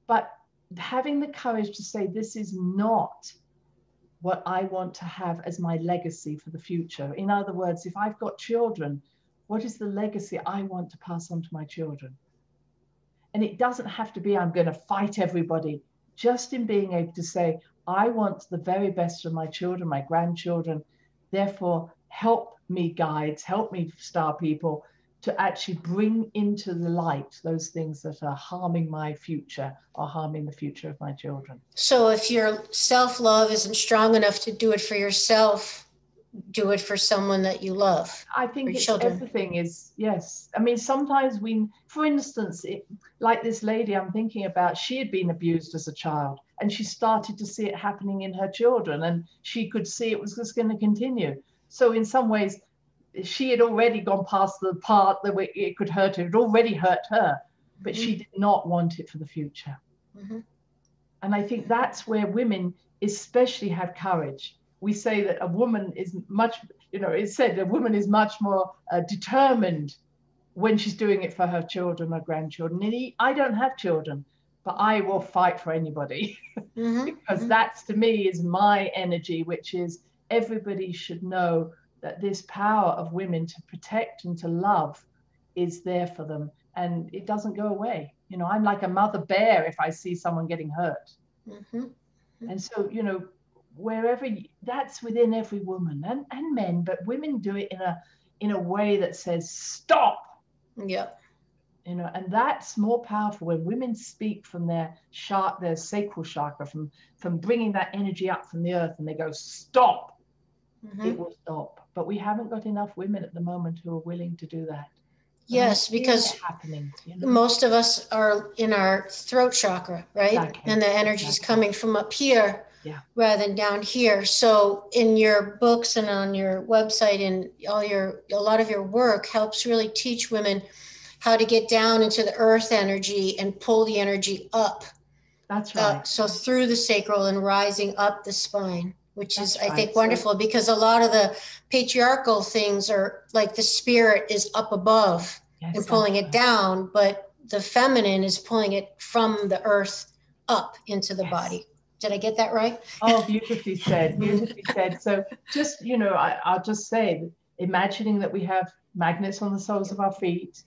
but having the courage to say, this is not what I want to have as my legacy for the future. In other words, if I've got children, what is the legacy I want to pass on to my children? And it doesn't have to be, I'm going to fight everybody. Just in being able to say, I want the very best for my children, my grandchildren. Therefore, help me guides, help me star people to actually bring into the light those things that are harming my future or harming the future of my children. So if your self-love isn't strong enough to do it for yourself, do it for someone that you love. I think everything is, yes. I mean, sometimes for instance, like this lady I'm thinking about, she had been abused as a child and she started to see it happening in her children and she could see it was just going to continue. So in some ways, she had already gone past the part that it could hurt her. It already hurt her, but she did not want it for the future. Mm-hmm. And I think that's where women especially have courage. We say that a woman is much, it's said a woman is much more determined when she's doing it for her children or grandchildren. And I don't have children, but I will fight for anybody mm-hmm. because mm-hmm. that's, to me, is my energy, which is everybody should know that this power of women to protect and to love is there for them. And it doesn't go away. I'm like a mother bear if I see someone getting hurt. Mm-hmm. And so, wherever that's within every woman and men, but women do it in a way that says stop. Yep. And that's more powerful when women speak from their sacral chakra, from bringing that energy up from the earth, and they go stop. Mm-hmm. It will stop. But we haven't got enough women at the moment who are willing to do that. Yes, because most of us are in our throat chakra, right? Exactly. And the energy is coming from up here rather than down here. So in your books and on your website and a lot of your work helps really teach women how to get down into the earth energy and pull the energy up. That's right. So through the sacral and rising up the spine, which is, I think, wonderful, because a lot of the patriarchal things are like the spirit is up above and pulling it down, but the feminine is pulling it from the earth up into the body. Did I get that right? Oh, beautifully said, beautifully said. So just, I'll just say, imagining that we have magnets on the soles of our feet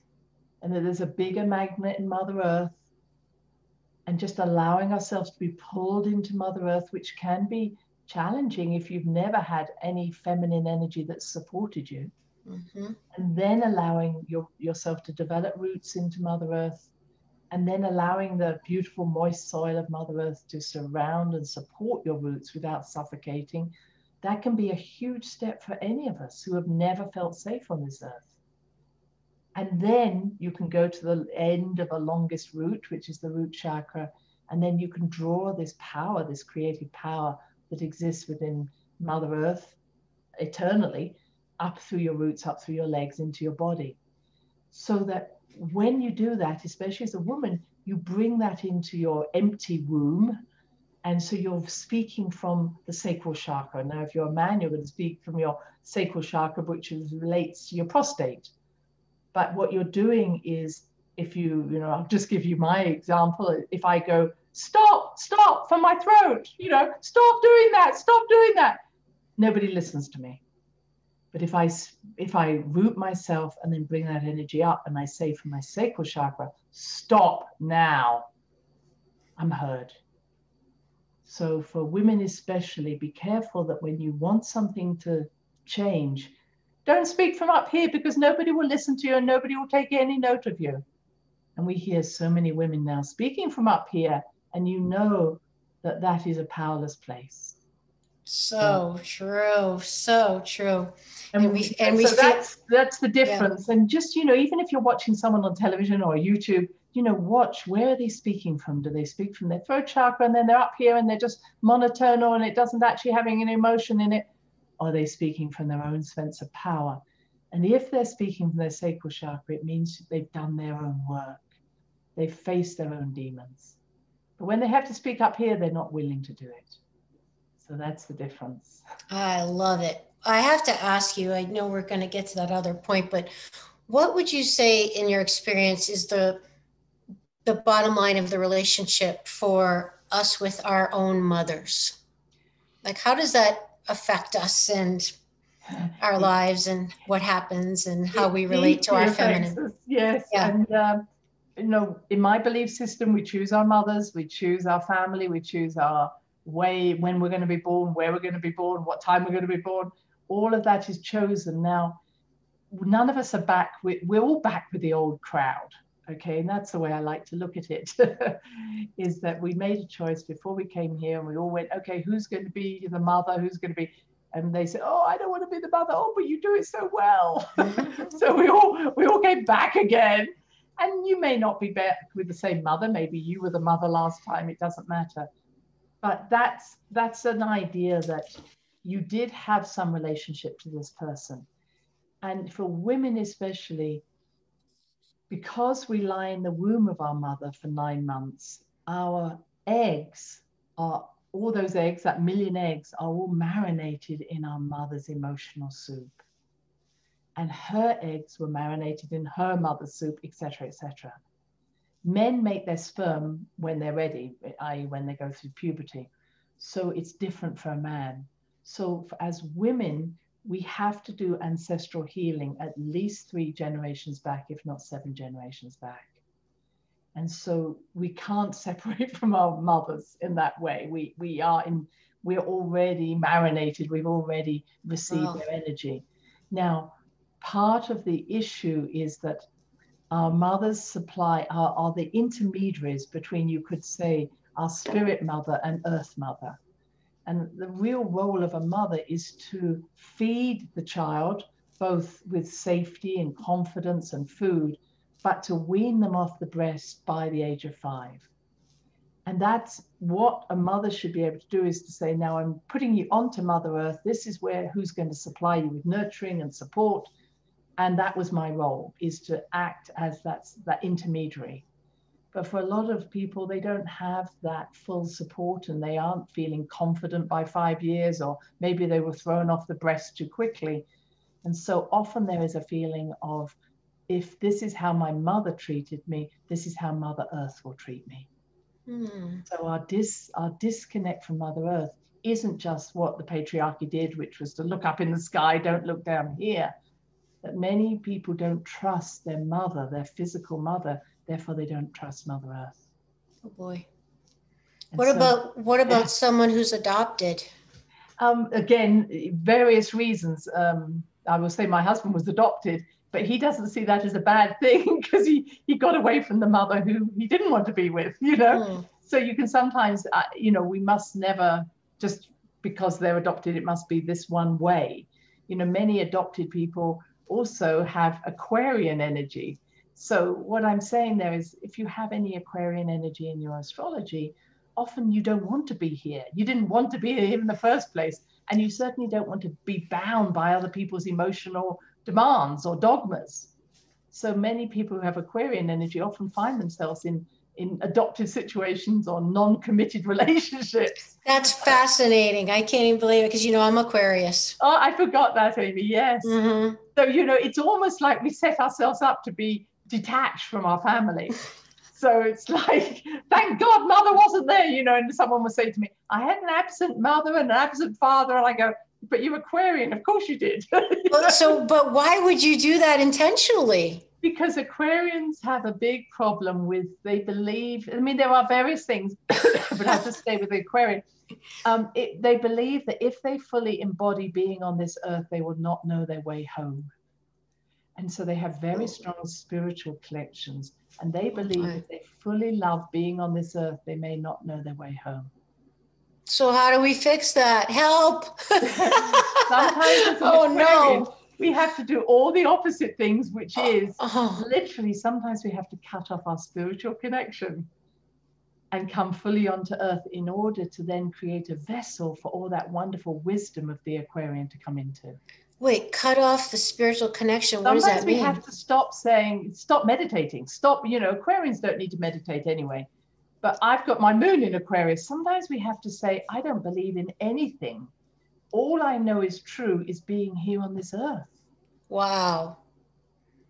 and that there's a bigger magnet in Mother Earth, and just allowing ourselves to be pulled into Mother Earth, which can be challenging if you've never had any feminine energy that supported you. Mm-hmm. And then allowing yourself to develop roots into Mother Earth, and then allowing the beautiful moist soil of Mother Earth to surround and support your roots without suffocating. That can be a huge step for any of us who have never felt safe on this earth. And then you can go to the end of a longest root, which is the root chakra, and then you can draw this power, this creative power that exists within Mother Earth eternally, up through your roots, up through your legs, into your body. So that when you do that, especially as a woman, you bring that into your empty womb. And so you're speaking from the sacral chakra. Now, if you're a man, you're going to speak from your sacral chakra, which relates to your prostate. But what you're doing is, if I'll just give you my example. If I go, stop from my throat, stop doing that. Nobody listens to me. But if I root myself and then bring that energy up and I say from my sacral chakra, stop now, I'm heard. So for women especially, be careful that when you want something to change, don't speak from up here, because nobody will listen to you and nobody will take any note of you. And we hear so many women now speaking from up here, and you know that that is a powerless place. So true, so true. That's the difference. Yeah. And just, even if you're watching someone on television or YouTube, watch, where are they speaking from? Do they speak from their throat chakra and then they're up here and they're just monotonal and it doesn't actually having an emotion in it? Or are they speaking from their own sense of power? And if they're speaking from their sacral chakra, it means they've done their own work. They've faced their own demons. But when they have to speak up here, they're not willing to do it. So that's the difference. I love it. I have to ask you, I know we're going to get to that other point, but what would you say in your experience is the bottom line of the relationship for us with our own mothers? Like, how does that affect us and our lives and what happens and how we relate to our feminine? Yes. Yeah. And, in my belief system, we choose our mothers, we choose our family, we choose our way, when we're going to be born, where we're going to be born, what time we're going to be born. All of that is chosen. Now, none of us are back we're all back with the old crowd. Okay, and that's the way I like to look at it, is that we made a choice before we came here, and we all went, okay, who's going to be the mother? Who's going to be? And they said, oh, I don't want to be the mother. Oh, but you do it so well. So we all came back again. And you may not be back with the same mother. Maybe you were the mother last time. It doesn't matter. But that's an idea that you did have some relationship to this person. And for women especially, because we lie in the womb of our mother for 9 months, our eggs are, all those eggs, that million eggs, are all marinated in our mother's emotional soup. And her eggs were marinated in her mother's soup, etc., etc. Men make their sperm when they're ready, i.e. when they go through puberty. So it's different for a man. So as women, we have to do ancestral healing at least 3 generations back, if not 7 generations back. And so we can't separate from our mothers in that way. We're already marinated. We've already received their energy. Now, part of the issue is that our mothers supply are the intermediaries between, you could say, our spirit mother and earth mother. And the real role of a mother is to feed the child, both with safety and confidence and food, but to wean them off the breast by the age of 5. And that's what a mother should be able to do, is to say, now I'm putting you onto Mother Earth. This is who's going to supply you with nurturing and support. And that was my role, is to act as that intermediary. But for a lot of people, they don't have that full support and they aren't feeling confident by 5 years, or maybe they were thrown off the breast too quickly. And so often there is a feeling of, if this is how my mother treated me, this is how Mother Earth will treat me. So our disconnect from Mother Earth isn't just what the patriarchy did, which was to look up in the sky, don't look down here. That many people don't trust their mother, their physical mother, therefore they don't trust Mother Earth. Oh boy. And what about someone who's adopted? Again, various reasons. I will say my husband was adopted, but he doesn't see that as a bad thing because he got away from the mother who he didn't want to be with, you know. So you can sometimes, you know, we must never just because they're adopted, it must be this one way. You know, many adopted people also have Aquarian energy. So what I'm saying there is, if you have any Aquarian energy in your astrology, often you don't want to be here. You didn't want to be here in the first place. And you certainly don't want to be bound by other people's emotional demands or dogmas. So many people who have Aquarian energy often find themselves in adoptive situations or non-committed relationships. That's fascinating. I can't even believe it because, you know, I'm Aquarius. Oh, I forgot that, Amy. Yes. So, you know, it's almost like we set ourselves up to be detached from our family. So it's like, thank God mother wasn't there, you know, and someone would say to me, I had an absent mother and an absent father. And I go, but you're Aquarian. Of course you did. But why would you do that intentionally? Because Aquarians have a big problem with, they believe, I mean, there are various things, but I'll just stay with the Aquarian. They believe that if they fully embody being on this earth, they will not know their way home. And so they have very strong spiritual connections. And they believe if they fully love being on this earth, they may not know their way home. So how do we fix that? Help! Sometimes as an Aquarian, we have to do all the opposite things, which is literally sometimes we have to cut off our spiritual connection and come fully onto earth in order to then create a vessel for all that wonderful wisdom of the Aquarian to come into. Wait, cut off the spiritual connection. What does that mean? Sometimes we have to stop meditating, you know, Aquarians don't need to meditate anyway. But I've got my moon in Aquarius. Sometimes we have to say, I don't believe in anything. All I know is true is being here on this earth. Wow.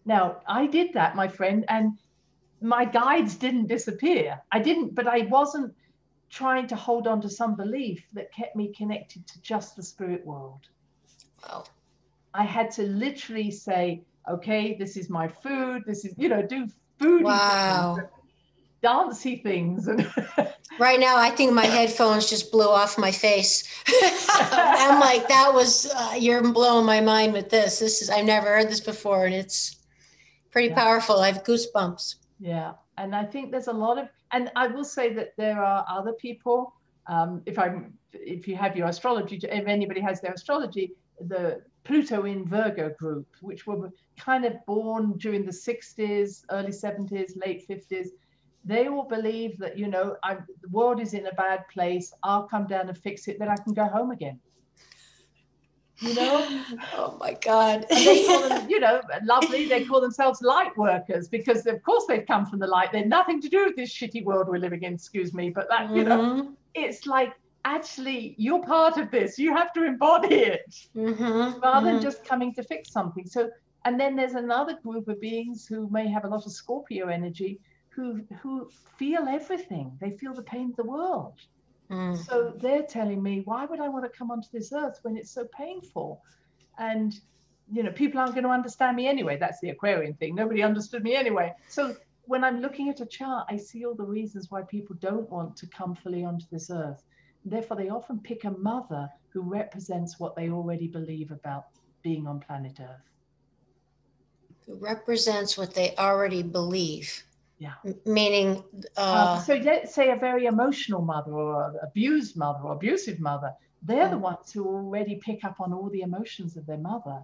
Now, I did that, my friend, and my guides didn't disappear. But I wasn't trying to hold on to some belief that kept me connected to just the spirit world. Wow. I had to literally say, okay, this is my food. This is, you know, do foodie things, dancey things. And right now, I think my headphones just blew off my face. I'm like, that was, you're blowing my mind with this. I've never heard this before, and it's pretty powerful. I have goosebumps. Yeah. And I think there's a lot of, and I will say that there are other people, if you have your astrology, if anybody has their astrology, the Pluto in Virgo group, which were kind of born during the 60s, early 70s, late 50s, they all believe that, you know, the world is in a bad place. I'll come down and fix it, then I can go home again. You know? Oh my God. And they call them, you know, lovely. They call themselves light workers because, of course, they've come from the light. They're nothing to do with this shitty world we're living in. Excuse me, but that, you know, it's like, actually, you're part of this. You have to embody it rather than just coming to fix something. So, and then there's another group of beings who may have a lot of Scorpio energy who feel everything. They feel the pain of the world. So they're telling me, why would I want to come onto this earth when it's so painful? And, you know, people aren't going to understand me anyway. That's the Aquarian thing. Nobody understood me anyway. So when I'm looking at a chart, I see all the reasons why people don't want to come fully onto this earth. Therefore, they often pick a mother who represents what they already believe about being on planet Earth. Who represents what they already believe. Yeah. Meaning... so let's say a very emotional mother or an abused mother or abusive mother. They're the ones who already pick up on all the emotions of their mother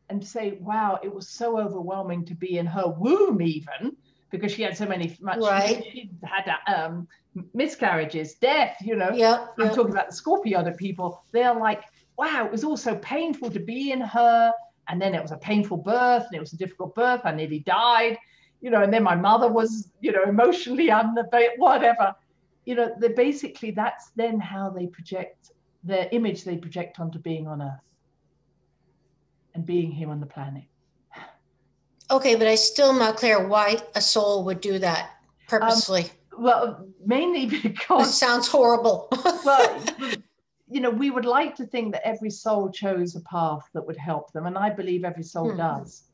and say, wow, it was so overwhelming to be in her womb even, because she had so much, she had miscarriages, death, you know. I'm talking about the Scorpio people. They're like, wow, it was all so painful to be in her. And then it was a painful birth and it was a difficult birth. I nearly died, you know, and then my mother was, you know, emotionally whatever. You know, basically that's then how they project their image they project onto being on Earth and being here on the planet. Okay, but I still am not clear why a soul would do that purposely. Well, mainly because... It sounds horrible. Well, you know, we would like to think that every soul chose a path that would help them. And I believe every soul does.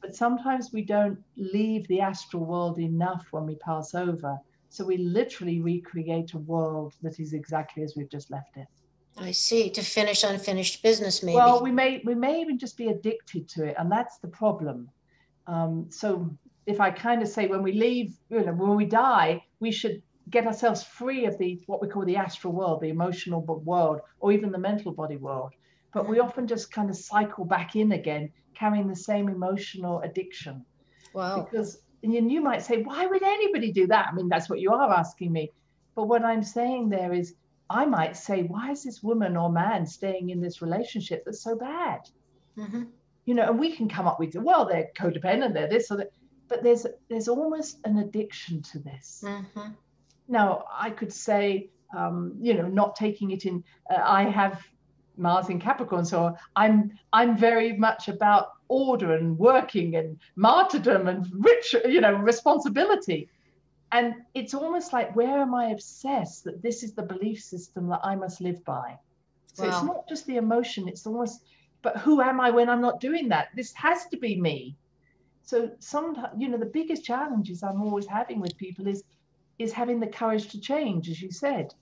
But sometimes we don't leave the astral world enough when we pass over. So we literally recreate a world that is exactly as we've just left it. I see. To finish unfinished business, maybe. Well, we may even just be addicted to it, and that's the problem. So if I kind of say when we leave, when we die, we should get ourselves free of the what we call the astral world, the emotional world, or even the mental body world. But we often just kind of cycle back in again, carrying the same emotional addiction. Wow. Because and you might say, why would anybody do that? I mean, that's what you are asking me. But what I'm saying there is, I might say, why is this woman or man staying in this relationship that's so bad? Mm-hmm. And we can come up with, well, they're codependent, they're this or that, but there's almost an addiction to this. Mm-hmm. Now, I could say, not taking it in, I have Mars in Capricorn, so I'm very much about order and working and martyrdom and rich, responsibility. And it's almost like, where am I obsessed that this is the belief system that I must live by? So It's not just the emotion, it's almost, but who am I when I'm not doing that? This has to be me. So sometimes, the biggest challenges I'm always having with people is having the courage to change, as you said.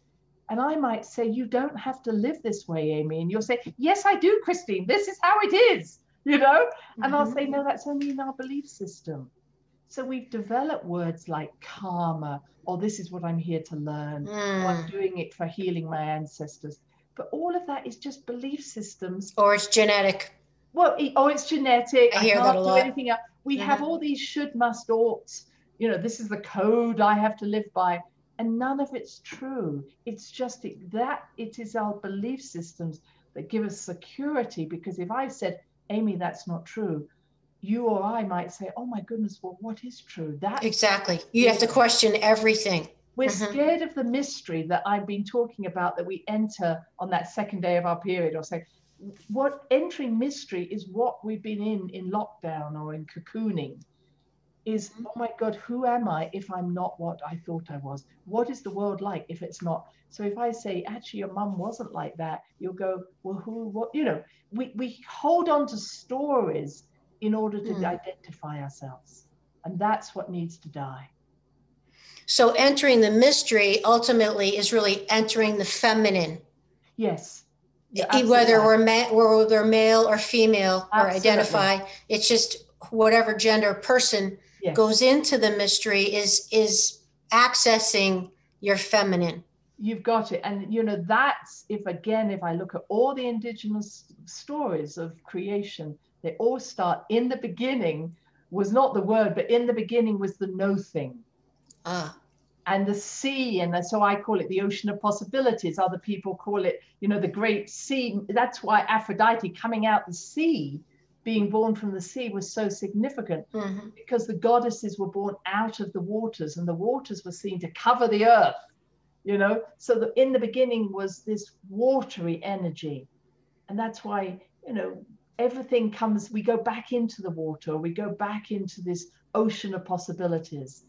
And I might say, you don't have to live this way, Amy. And you'll say, yes, I do, Christine. This is how it is, Mm-hmm. And I'll say, no, that's only in our belief system. So we've developed words like karma, or this is what I'm here to learn, or I'm doing it for healing my ancestors. But all of that is just belief systems. Or it's genetic. Well, it's genetic. I hear that a lot. Can't do anything else. We have all these should, must, oughts. This is the code I have to live by. And none of it's true. It's just that it is our belief systems that give us security. Because if I said, Amy, that's not true, you or I might say, oh my goodness, well, what is true? That Exactly. You have to question everything. We're scared of the mystery that I've been talking about, that we enter on that second day of our period, or say, what entering mystery is what we've been in lockdown or in cocooning. Is, oh my God, who am I if I'm not what I thought I was? What is the world like if it's not? So if I say, actually, your mum wasn't like that, you'll go, well, what? We hold on to stories in order to identify ourselves. And that's what needs to die. So entering the mystery ultimately is really entering the feminine. Yes. Whether we're male or female or identify, it's just whatever gender person goes into the mystery is accessing your feminine. You've got it. And that's, if I look at all the indigenous stories of creation, they all start in the beginning was not the word, but in the beginning was the no thing. And the sea, and so I call it the ocean of possibilities. Other people call it, the great sea. That's why Aphrodite coming out the sea, being born from the sea, was so significant, because the goddesses were born out of the waters, and the waters were seen to cover the earth, so in the beginning was this watery energy. And that's why, everything comes, we go back into the water, we go back into this ocean of possibilities.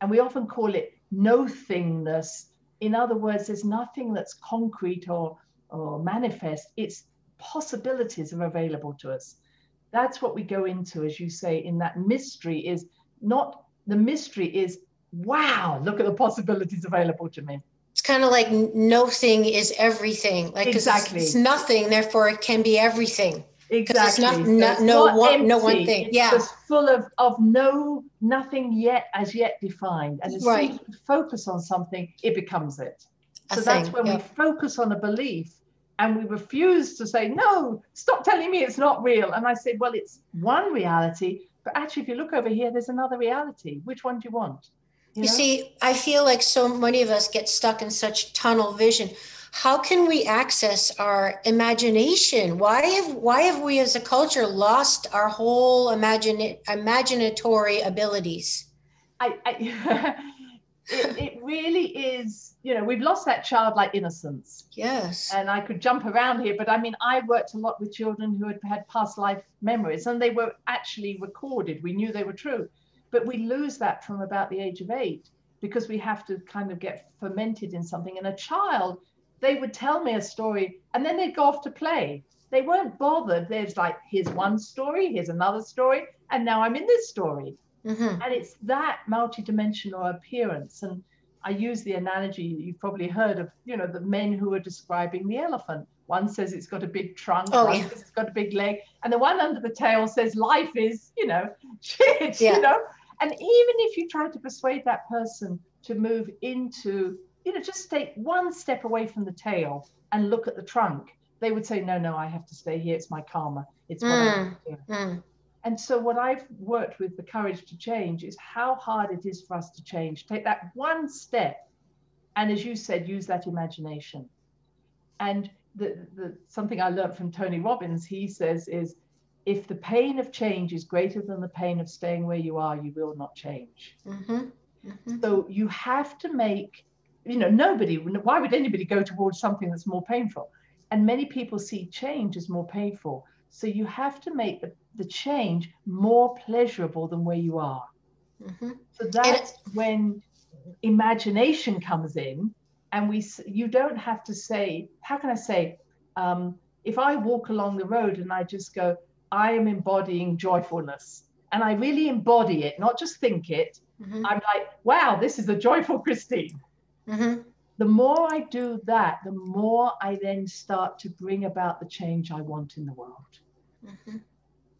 And we often call it no-thingness. In other words, there's nothing that's concrete or manifest. It's possibilities are available to us. That's what we go into, as you say, in that mystery is not, the mystery is, wow, look at the possibilities available to me. It's kind of like no thing is everything. Like, exactly. It's nothing, therefore it can be everything. Exactly. It's no one thing. It's just full of nothing yet as yet defined. And as soon as we focus on something, it becomes it. So that's when we focus on a belief and we refuse to say, no, stop telling me it's not real. And I say, well, it's one reality, but actually, if you look over here, there's another reality. Which one do you want? You see, I feel like so many of us get stuck in such tunnel vision. How can we access our imagination? Why have we as a culture lost our whole imaginatory abilities? It really is, we've lost that childlike innocence. Yes. And I could jump around here, but I mean, I worked a lot with children who had past life memories, and they were actually recorded. We knew they were true, but we lose that from about the age of 8 because we have to kind of get fermented in something. And a child, they would tell me a story and then they'd go off to play. They weren't bothered. There's like, here's one story, here's another story, and now I'm in this story. And it's that multidimensional appearance. And I use the analogy you've probably heard of, you know, the men who are describing the elephant. One says it's got a big trunk, Oh, one yeah. says it's got a big leg, and the one under the tail says life is, you know, shit, Yeah. you know. And even if you try to persuade that person to move into, you know, just take one step away from the tail and look at the trunk, they would say, no, I have to stay here. It's my karma. It's what I do. And so what I've worked with the courage to change is how hard it is for us to change. Take that one step. And as you said, use that imagination. And the something I learned from Tony Robbins, he says, is if the pain of change is greater than the pain of staying where you are, you will not change. So you have to make, you know, why would anybody go towards something that's more painful? And many people see change as more painful. So you have to make the change more pleasurable than where you are. So that's when imagination comes in, and you don't have to say, how can I say, if I walk along the road and I just go, I am embodying joyfulness, and I really embody it, not just think it, I'm like, wow, this is a joyful Christine. The more I do that, the more I then start to bring about the change I want in the world.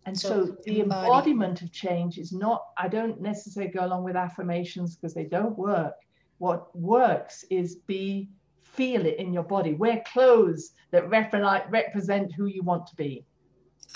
And so the embodiment of change is not, I don't necessarily go along with affirmations because they don't work. What works is feel it in your body. Wear clothes that represent who you want to be.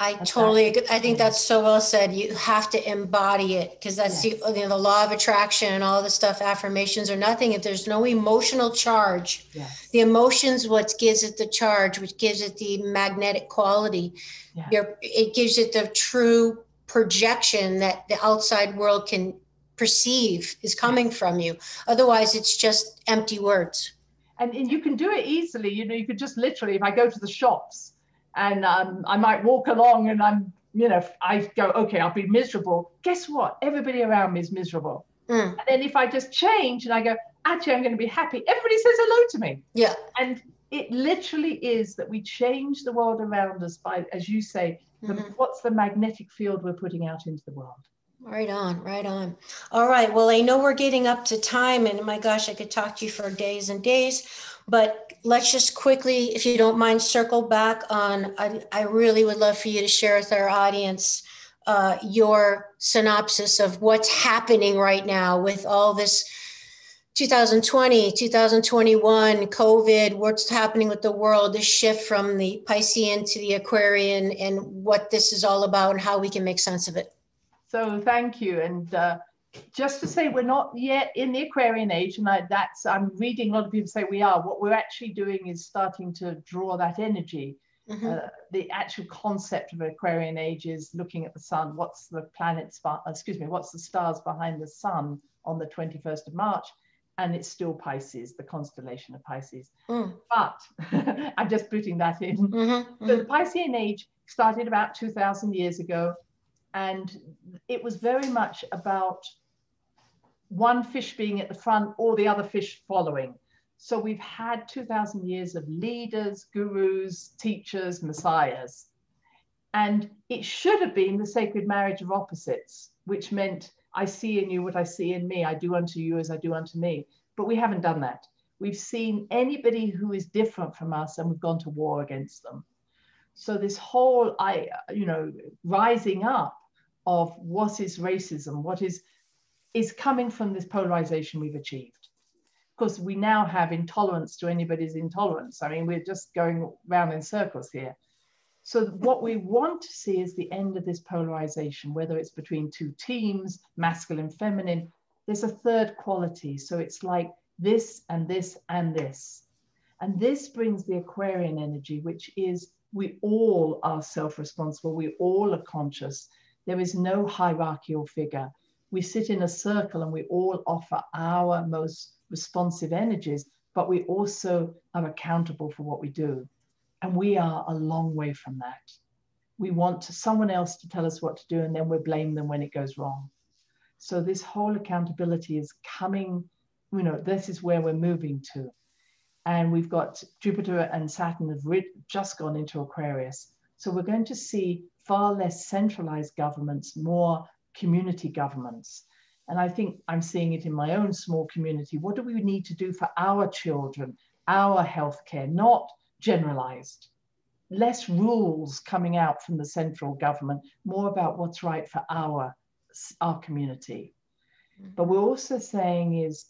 I totally agree. I think that's so well said. You have to embody it, because that's the law of attraction and all this stuff. Affirmations are nothing if there's no emotional charge. The emotions, what gives it the charge, which gives it the magnetic quality. It gives it the true projection that the outside world can perceive is coming from you. Otherwise, it's just empty words. And you can do it easily. You know, you could just literally, if I go to the shops, and I might walk along and I go, okay, I'll be miserable. Guess what? Everybody around me is miserable. And then if I just change and I go, actually, I'm going to be happy, everybody says hello to me. And it literally is that we change the world around us by, as you say, what's the magnetic field we're putting out into the world. Right on, right on. All right. Well, I know we're getting up to time, and my gosh, I could talk to you for days and days, but let's just quickly, if you don't mind, circle back on, I really would love for you to share with our audience your synopsis of what's happening right now with all this 2020, 2021, COVID, what's happening with the world, the shift from the Piscean to the Aquarian, and what this is all about and how we can make sense of it. So thank you. And just to say, we're not yet in the Aquarian age, and I'm reading a lot of people say we are. What we're actually doing is starting to draw that energy. The actual concept of Aquarian age is looking at the sun. What's the what's the stars behind the sun on the 21st of March? And it's still Pisces, the constellation of Pisces. But I'm just putting that in. So the Piscean age started about 2,000 years ago. And it was very much about one fish being at the front or the other fish following. So we've had 2,000 years of leaders, gurus, teachers, messiahs. And it should have been the sacred marriage of opposites, which meant I see in you what I see in me. I do unto you as I do unto me. But we haven't done that. We've seen anybody who is different from us, and we've gone to war against them. So this whole, rising up of what is racism, what is coming from this polarization we've achieved. Because we now have intolerance to anybody's intolerance. I mean, we're just going round in circles here. So what we want to see is the end of this polarization, whether it's between two teams, masculine, feminine. There's a third quality. So it's like this and this and this. And this brings the Aquarian energy, which is we all are self-responsible. We all are conscious. There is no hierarchical figure. We sit in a circle and we all offer our most responsive energies, but we also are accountable for what we do. And we are a long way from that. We want someone else to tell us what to do, and then we blame them when it goes wrong. So this whole accountability is coming, this is where we're moving to. And we've got Jupiter and Saturn have just gone into Aquarius. So we're going to see far less centralized governments, more community governments. And I think I'm seeing it in my own small community. What do we need to do for our children, our healthcare, not generalized? Less rules coming out from the central government, more about what's right for our community. But we're also saying is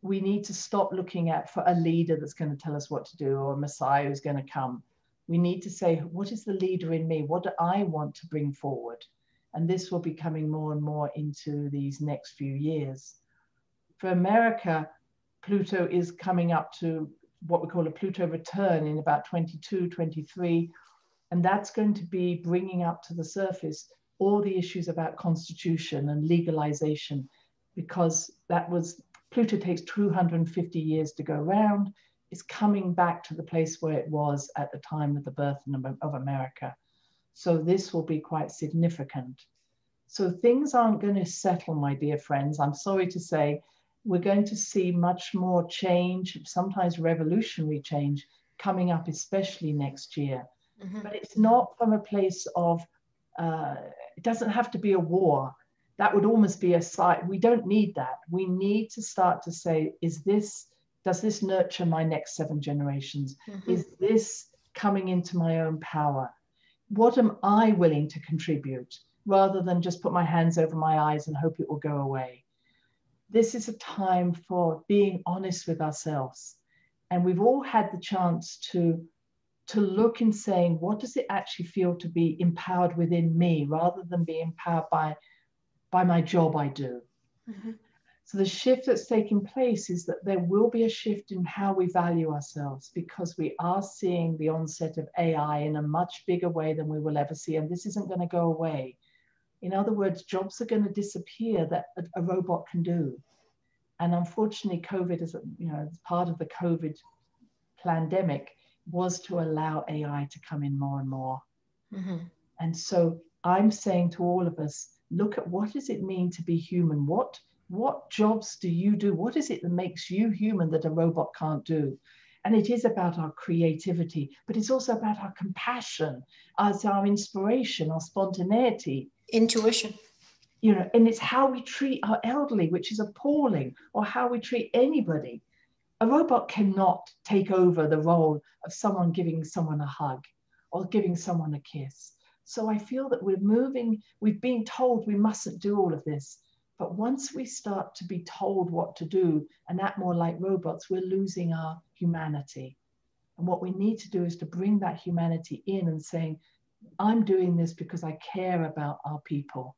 we need to stop looking for a leader that's going to tell us what to do or a messiah who's going to come. We need to say, what is the leader in me? What do I want to bring forward? And this will be coming more and more into these next few years. For America, Pluto is coming up to what we call a Pluto return in about 22, 23. And that's going to be bringing up to the surface all the issues about constitution and legalization, because Pluto takes 250 years to go round. It's coming back to the place where it was at the time of the birth of America. So this will be quite significant. So things aren't going to settle, my dear friends. I'm sorry to say, we're going to see much more change, sometimes revolutionary change, coming up, especially next year. Mm-hmm. But it's not from a place of, it doesn't have to be a war. That would almost be a side. We don't need that. We need to start to say, does this nurture my next 7 generations? Mm-hmm. Is this coming into my own power? What am I willing to contribute, rather than just put my hands over my eyes and hope it will go away? This is a time for being honest with ourselves. And we've all had the chance to look and saying, what does it actually feel to be empowered within me, rather than be empowered by my job I do? Mm-hmm. So the shift that's taking place is that there will be a shift in how we value ourselves, because we are seeing the onset of AI in a much bigger way than we will ever see. And this isn't going to go away. In other words, jobs are going to disappear that a robot can do. And unfortunately, COVID is, part of the COVID pandemic was to allow AI to come in more and more. Mm-hmm. And so I'm saying to all of us, look at what does it mean to be human? What jobs do you do? What is it that makes you human that a robot can't do? And it is about our creativity, but it's also about our compassion, our inspiration, our spontaneity. Intuition. And it's how we treat our elderly, which is appalling, or how we treat anybody. A robot cannot take over the role of someone giving someone a hug or giving someone a kiss. So I feel that we've been told we mustn't do all of this. But once we start to be told what to do and act more like robots, we're losing our humanity. And what we need to do is to bring that humanity in and saying, I'm doing this because I care about our people,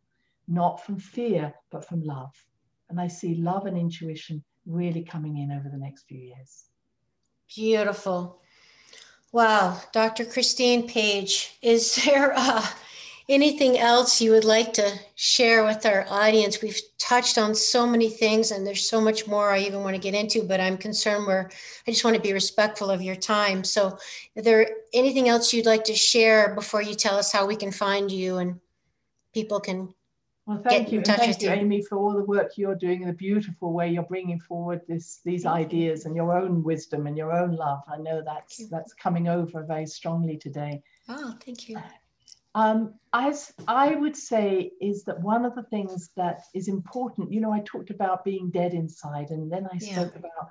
not from fear, but from love. And I see love and intuition really coming in over the next few years. Beautiful. Wow. Dr. Christine Page, is there anything else you would like to share with our audience? We've touched on so many things, and there's so much more I even want to get into, but I'm concerned I just want to be respectful of your time. So is there anything else you'd like to share before you tell us how we can find you and people can thank you. And thank you, Amy, for all the work you're doing in a beautiful way. You're bringing forward these ideas and your own wisdom and your own love. I know that's coming over very strongly today. Oh, thank you. As I would say is that one of the things that is important, I talked about being dead inside, and then I spoke about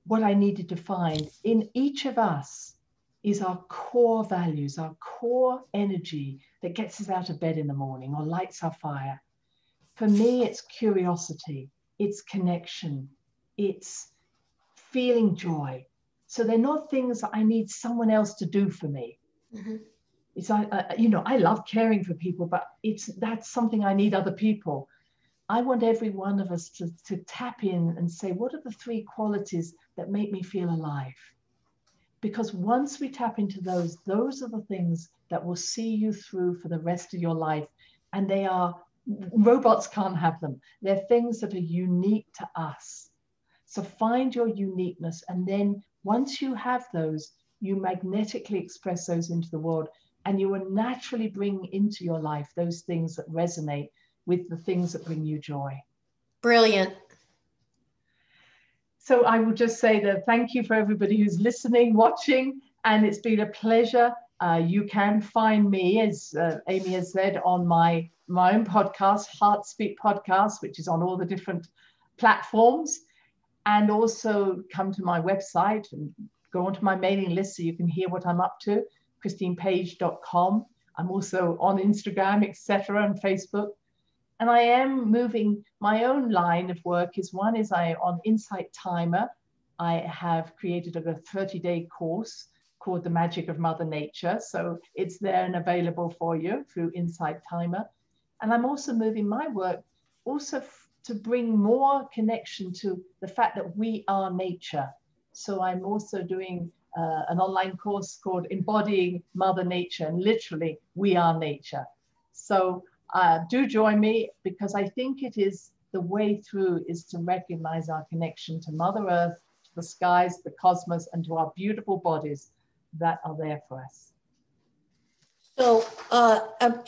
what I needed to find. In each of us is our core values, our core energy that gets us out of bed in the morning or lights our fire. For me, it's curiosity, it's connection, it's feeling joy. So they're not things that I need someone else to do for me. Mm-hmm. It's I love caring for people, but that's something I need other people. I want every one of us to tap in and say, what are the 3 qualities that make me feel alive? Because once we tap into those are the things that will see you through for the rest of your life. And robots can't have them. They're things that are unique to us. So find your uniqueness. And then once you have those, you magnetically express those into the world. And you will naturally bring into your life those things that resonate with the things that bring you joy. Brilliant. So I will just say that thank you for everybody who's listening, watching, and it's been a pleasure. You can find me, as Amy has said, on my own podcast, Heart Speak Podcast, which is on all the different platforms. And also come to my website and go onto my mailing list so you can hear what I'm up to, christinepage.com. I'm also on Instagram, etc., and Facebook. And I am moving my own line of work. One is on Insight Timer. I have created a 30-day course called The Magic of Mother Nature. So it's there and available for you through Insight Timer. And I'm also moving my work also to bring more connection to the fact that we are nature. So I'm also doing an online course called Embodying Mother Nature, and literally, we are nature. So do join me, because I think it is the way through is to recognize our connection to Mother Earth, to the skies, the cosmos, and to our beautiful bodies that are there for us. So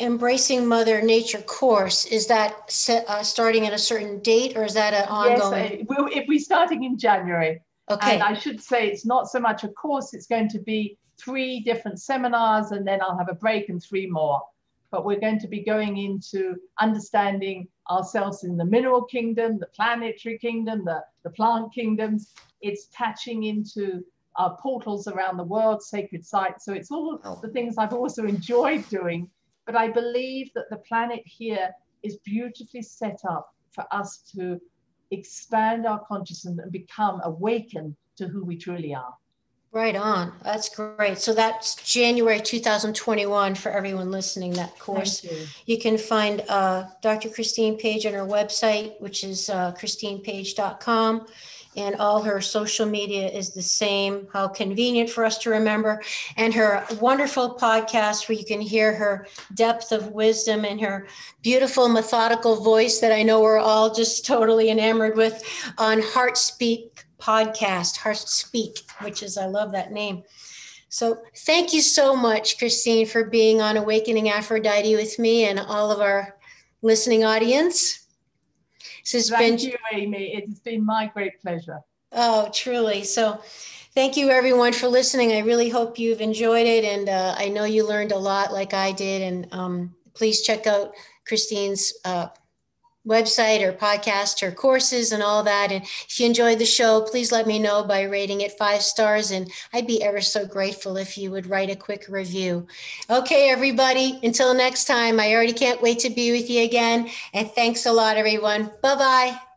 Embracing Mother Nature course, is that starting at a certain date, or is that an ongoing? Yes, it'll be starting in January. Okay. And I should say it's not so much a course, it's going to be 3 different seminars, and then I'll have a break and 3 more. But we're going to be going into understanding ourselves in the mineral kingdom, the planetary kingdom, the plant kingdoms. It's touching into our portals around the world, sacred sites. So it's all the things I've also enjoyed doing. But I believe that the planet here is beautifully set up for us to expand our consciousness and become awakened to who we truly are. Right on. That's great. So that's January 2021 for everyone listening, that course. Thank you. You can find Dr. Christine Page on her website, which is christinepage.com. And all her social media is the same. How convenient for us to remember. And her wonderful podcast, where you can hear her depth of wisdom and her beautiful methodical voice that I know we're all just totally enamored with, on Heart Speak podcast, Heart Speak, which is, I love that name. So thank you so much, Christine, for being on Awakening Aphrodite with me and all of our listening audience. Thank you, Amy. It's been my great pleasure. Oh, truly. So thank you, everyone, for listening. I really hope you've enjoyed it. And I know you learned a lot like I did. And please check out Christine's website or podcast or courses and all that. And if you enjoyed the show, please let me know by rating it 5 stars. And I'd be ever so grateful if you would write a quick review. Okay, everybody, until next time, I already can't wait to be with you again. And thanks a lot, everyone. Bye-bye.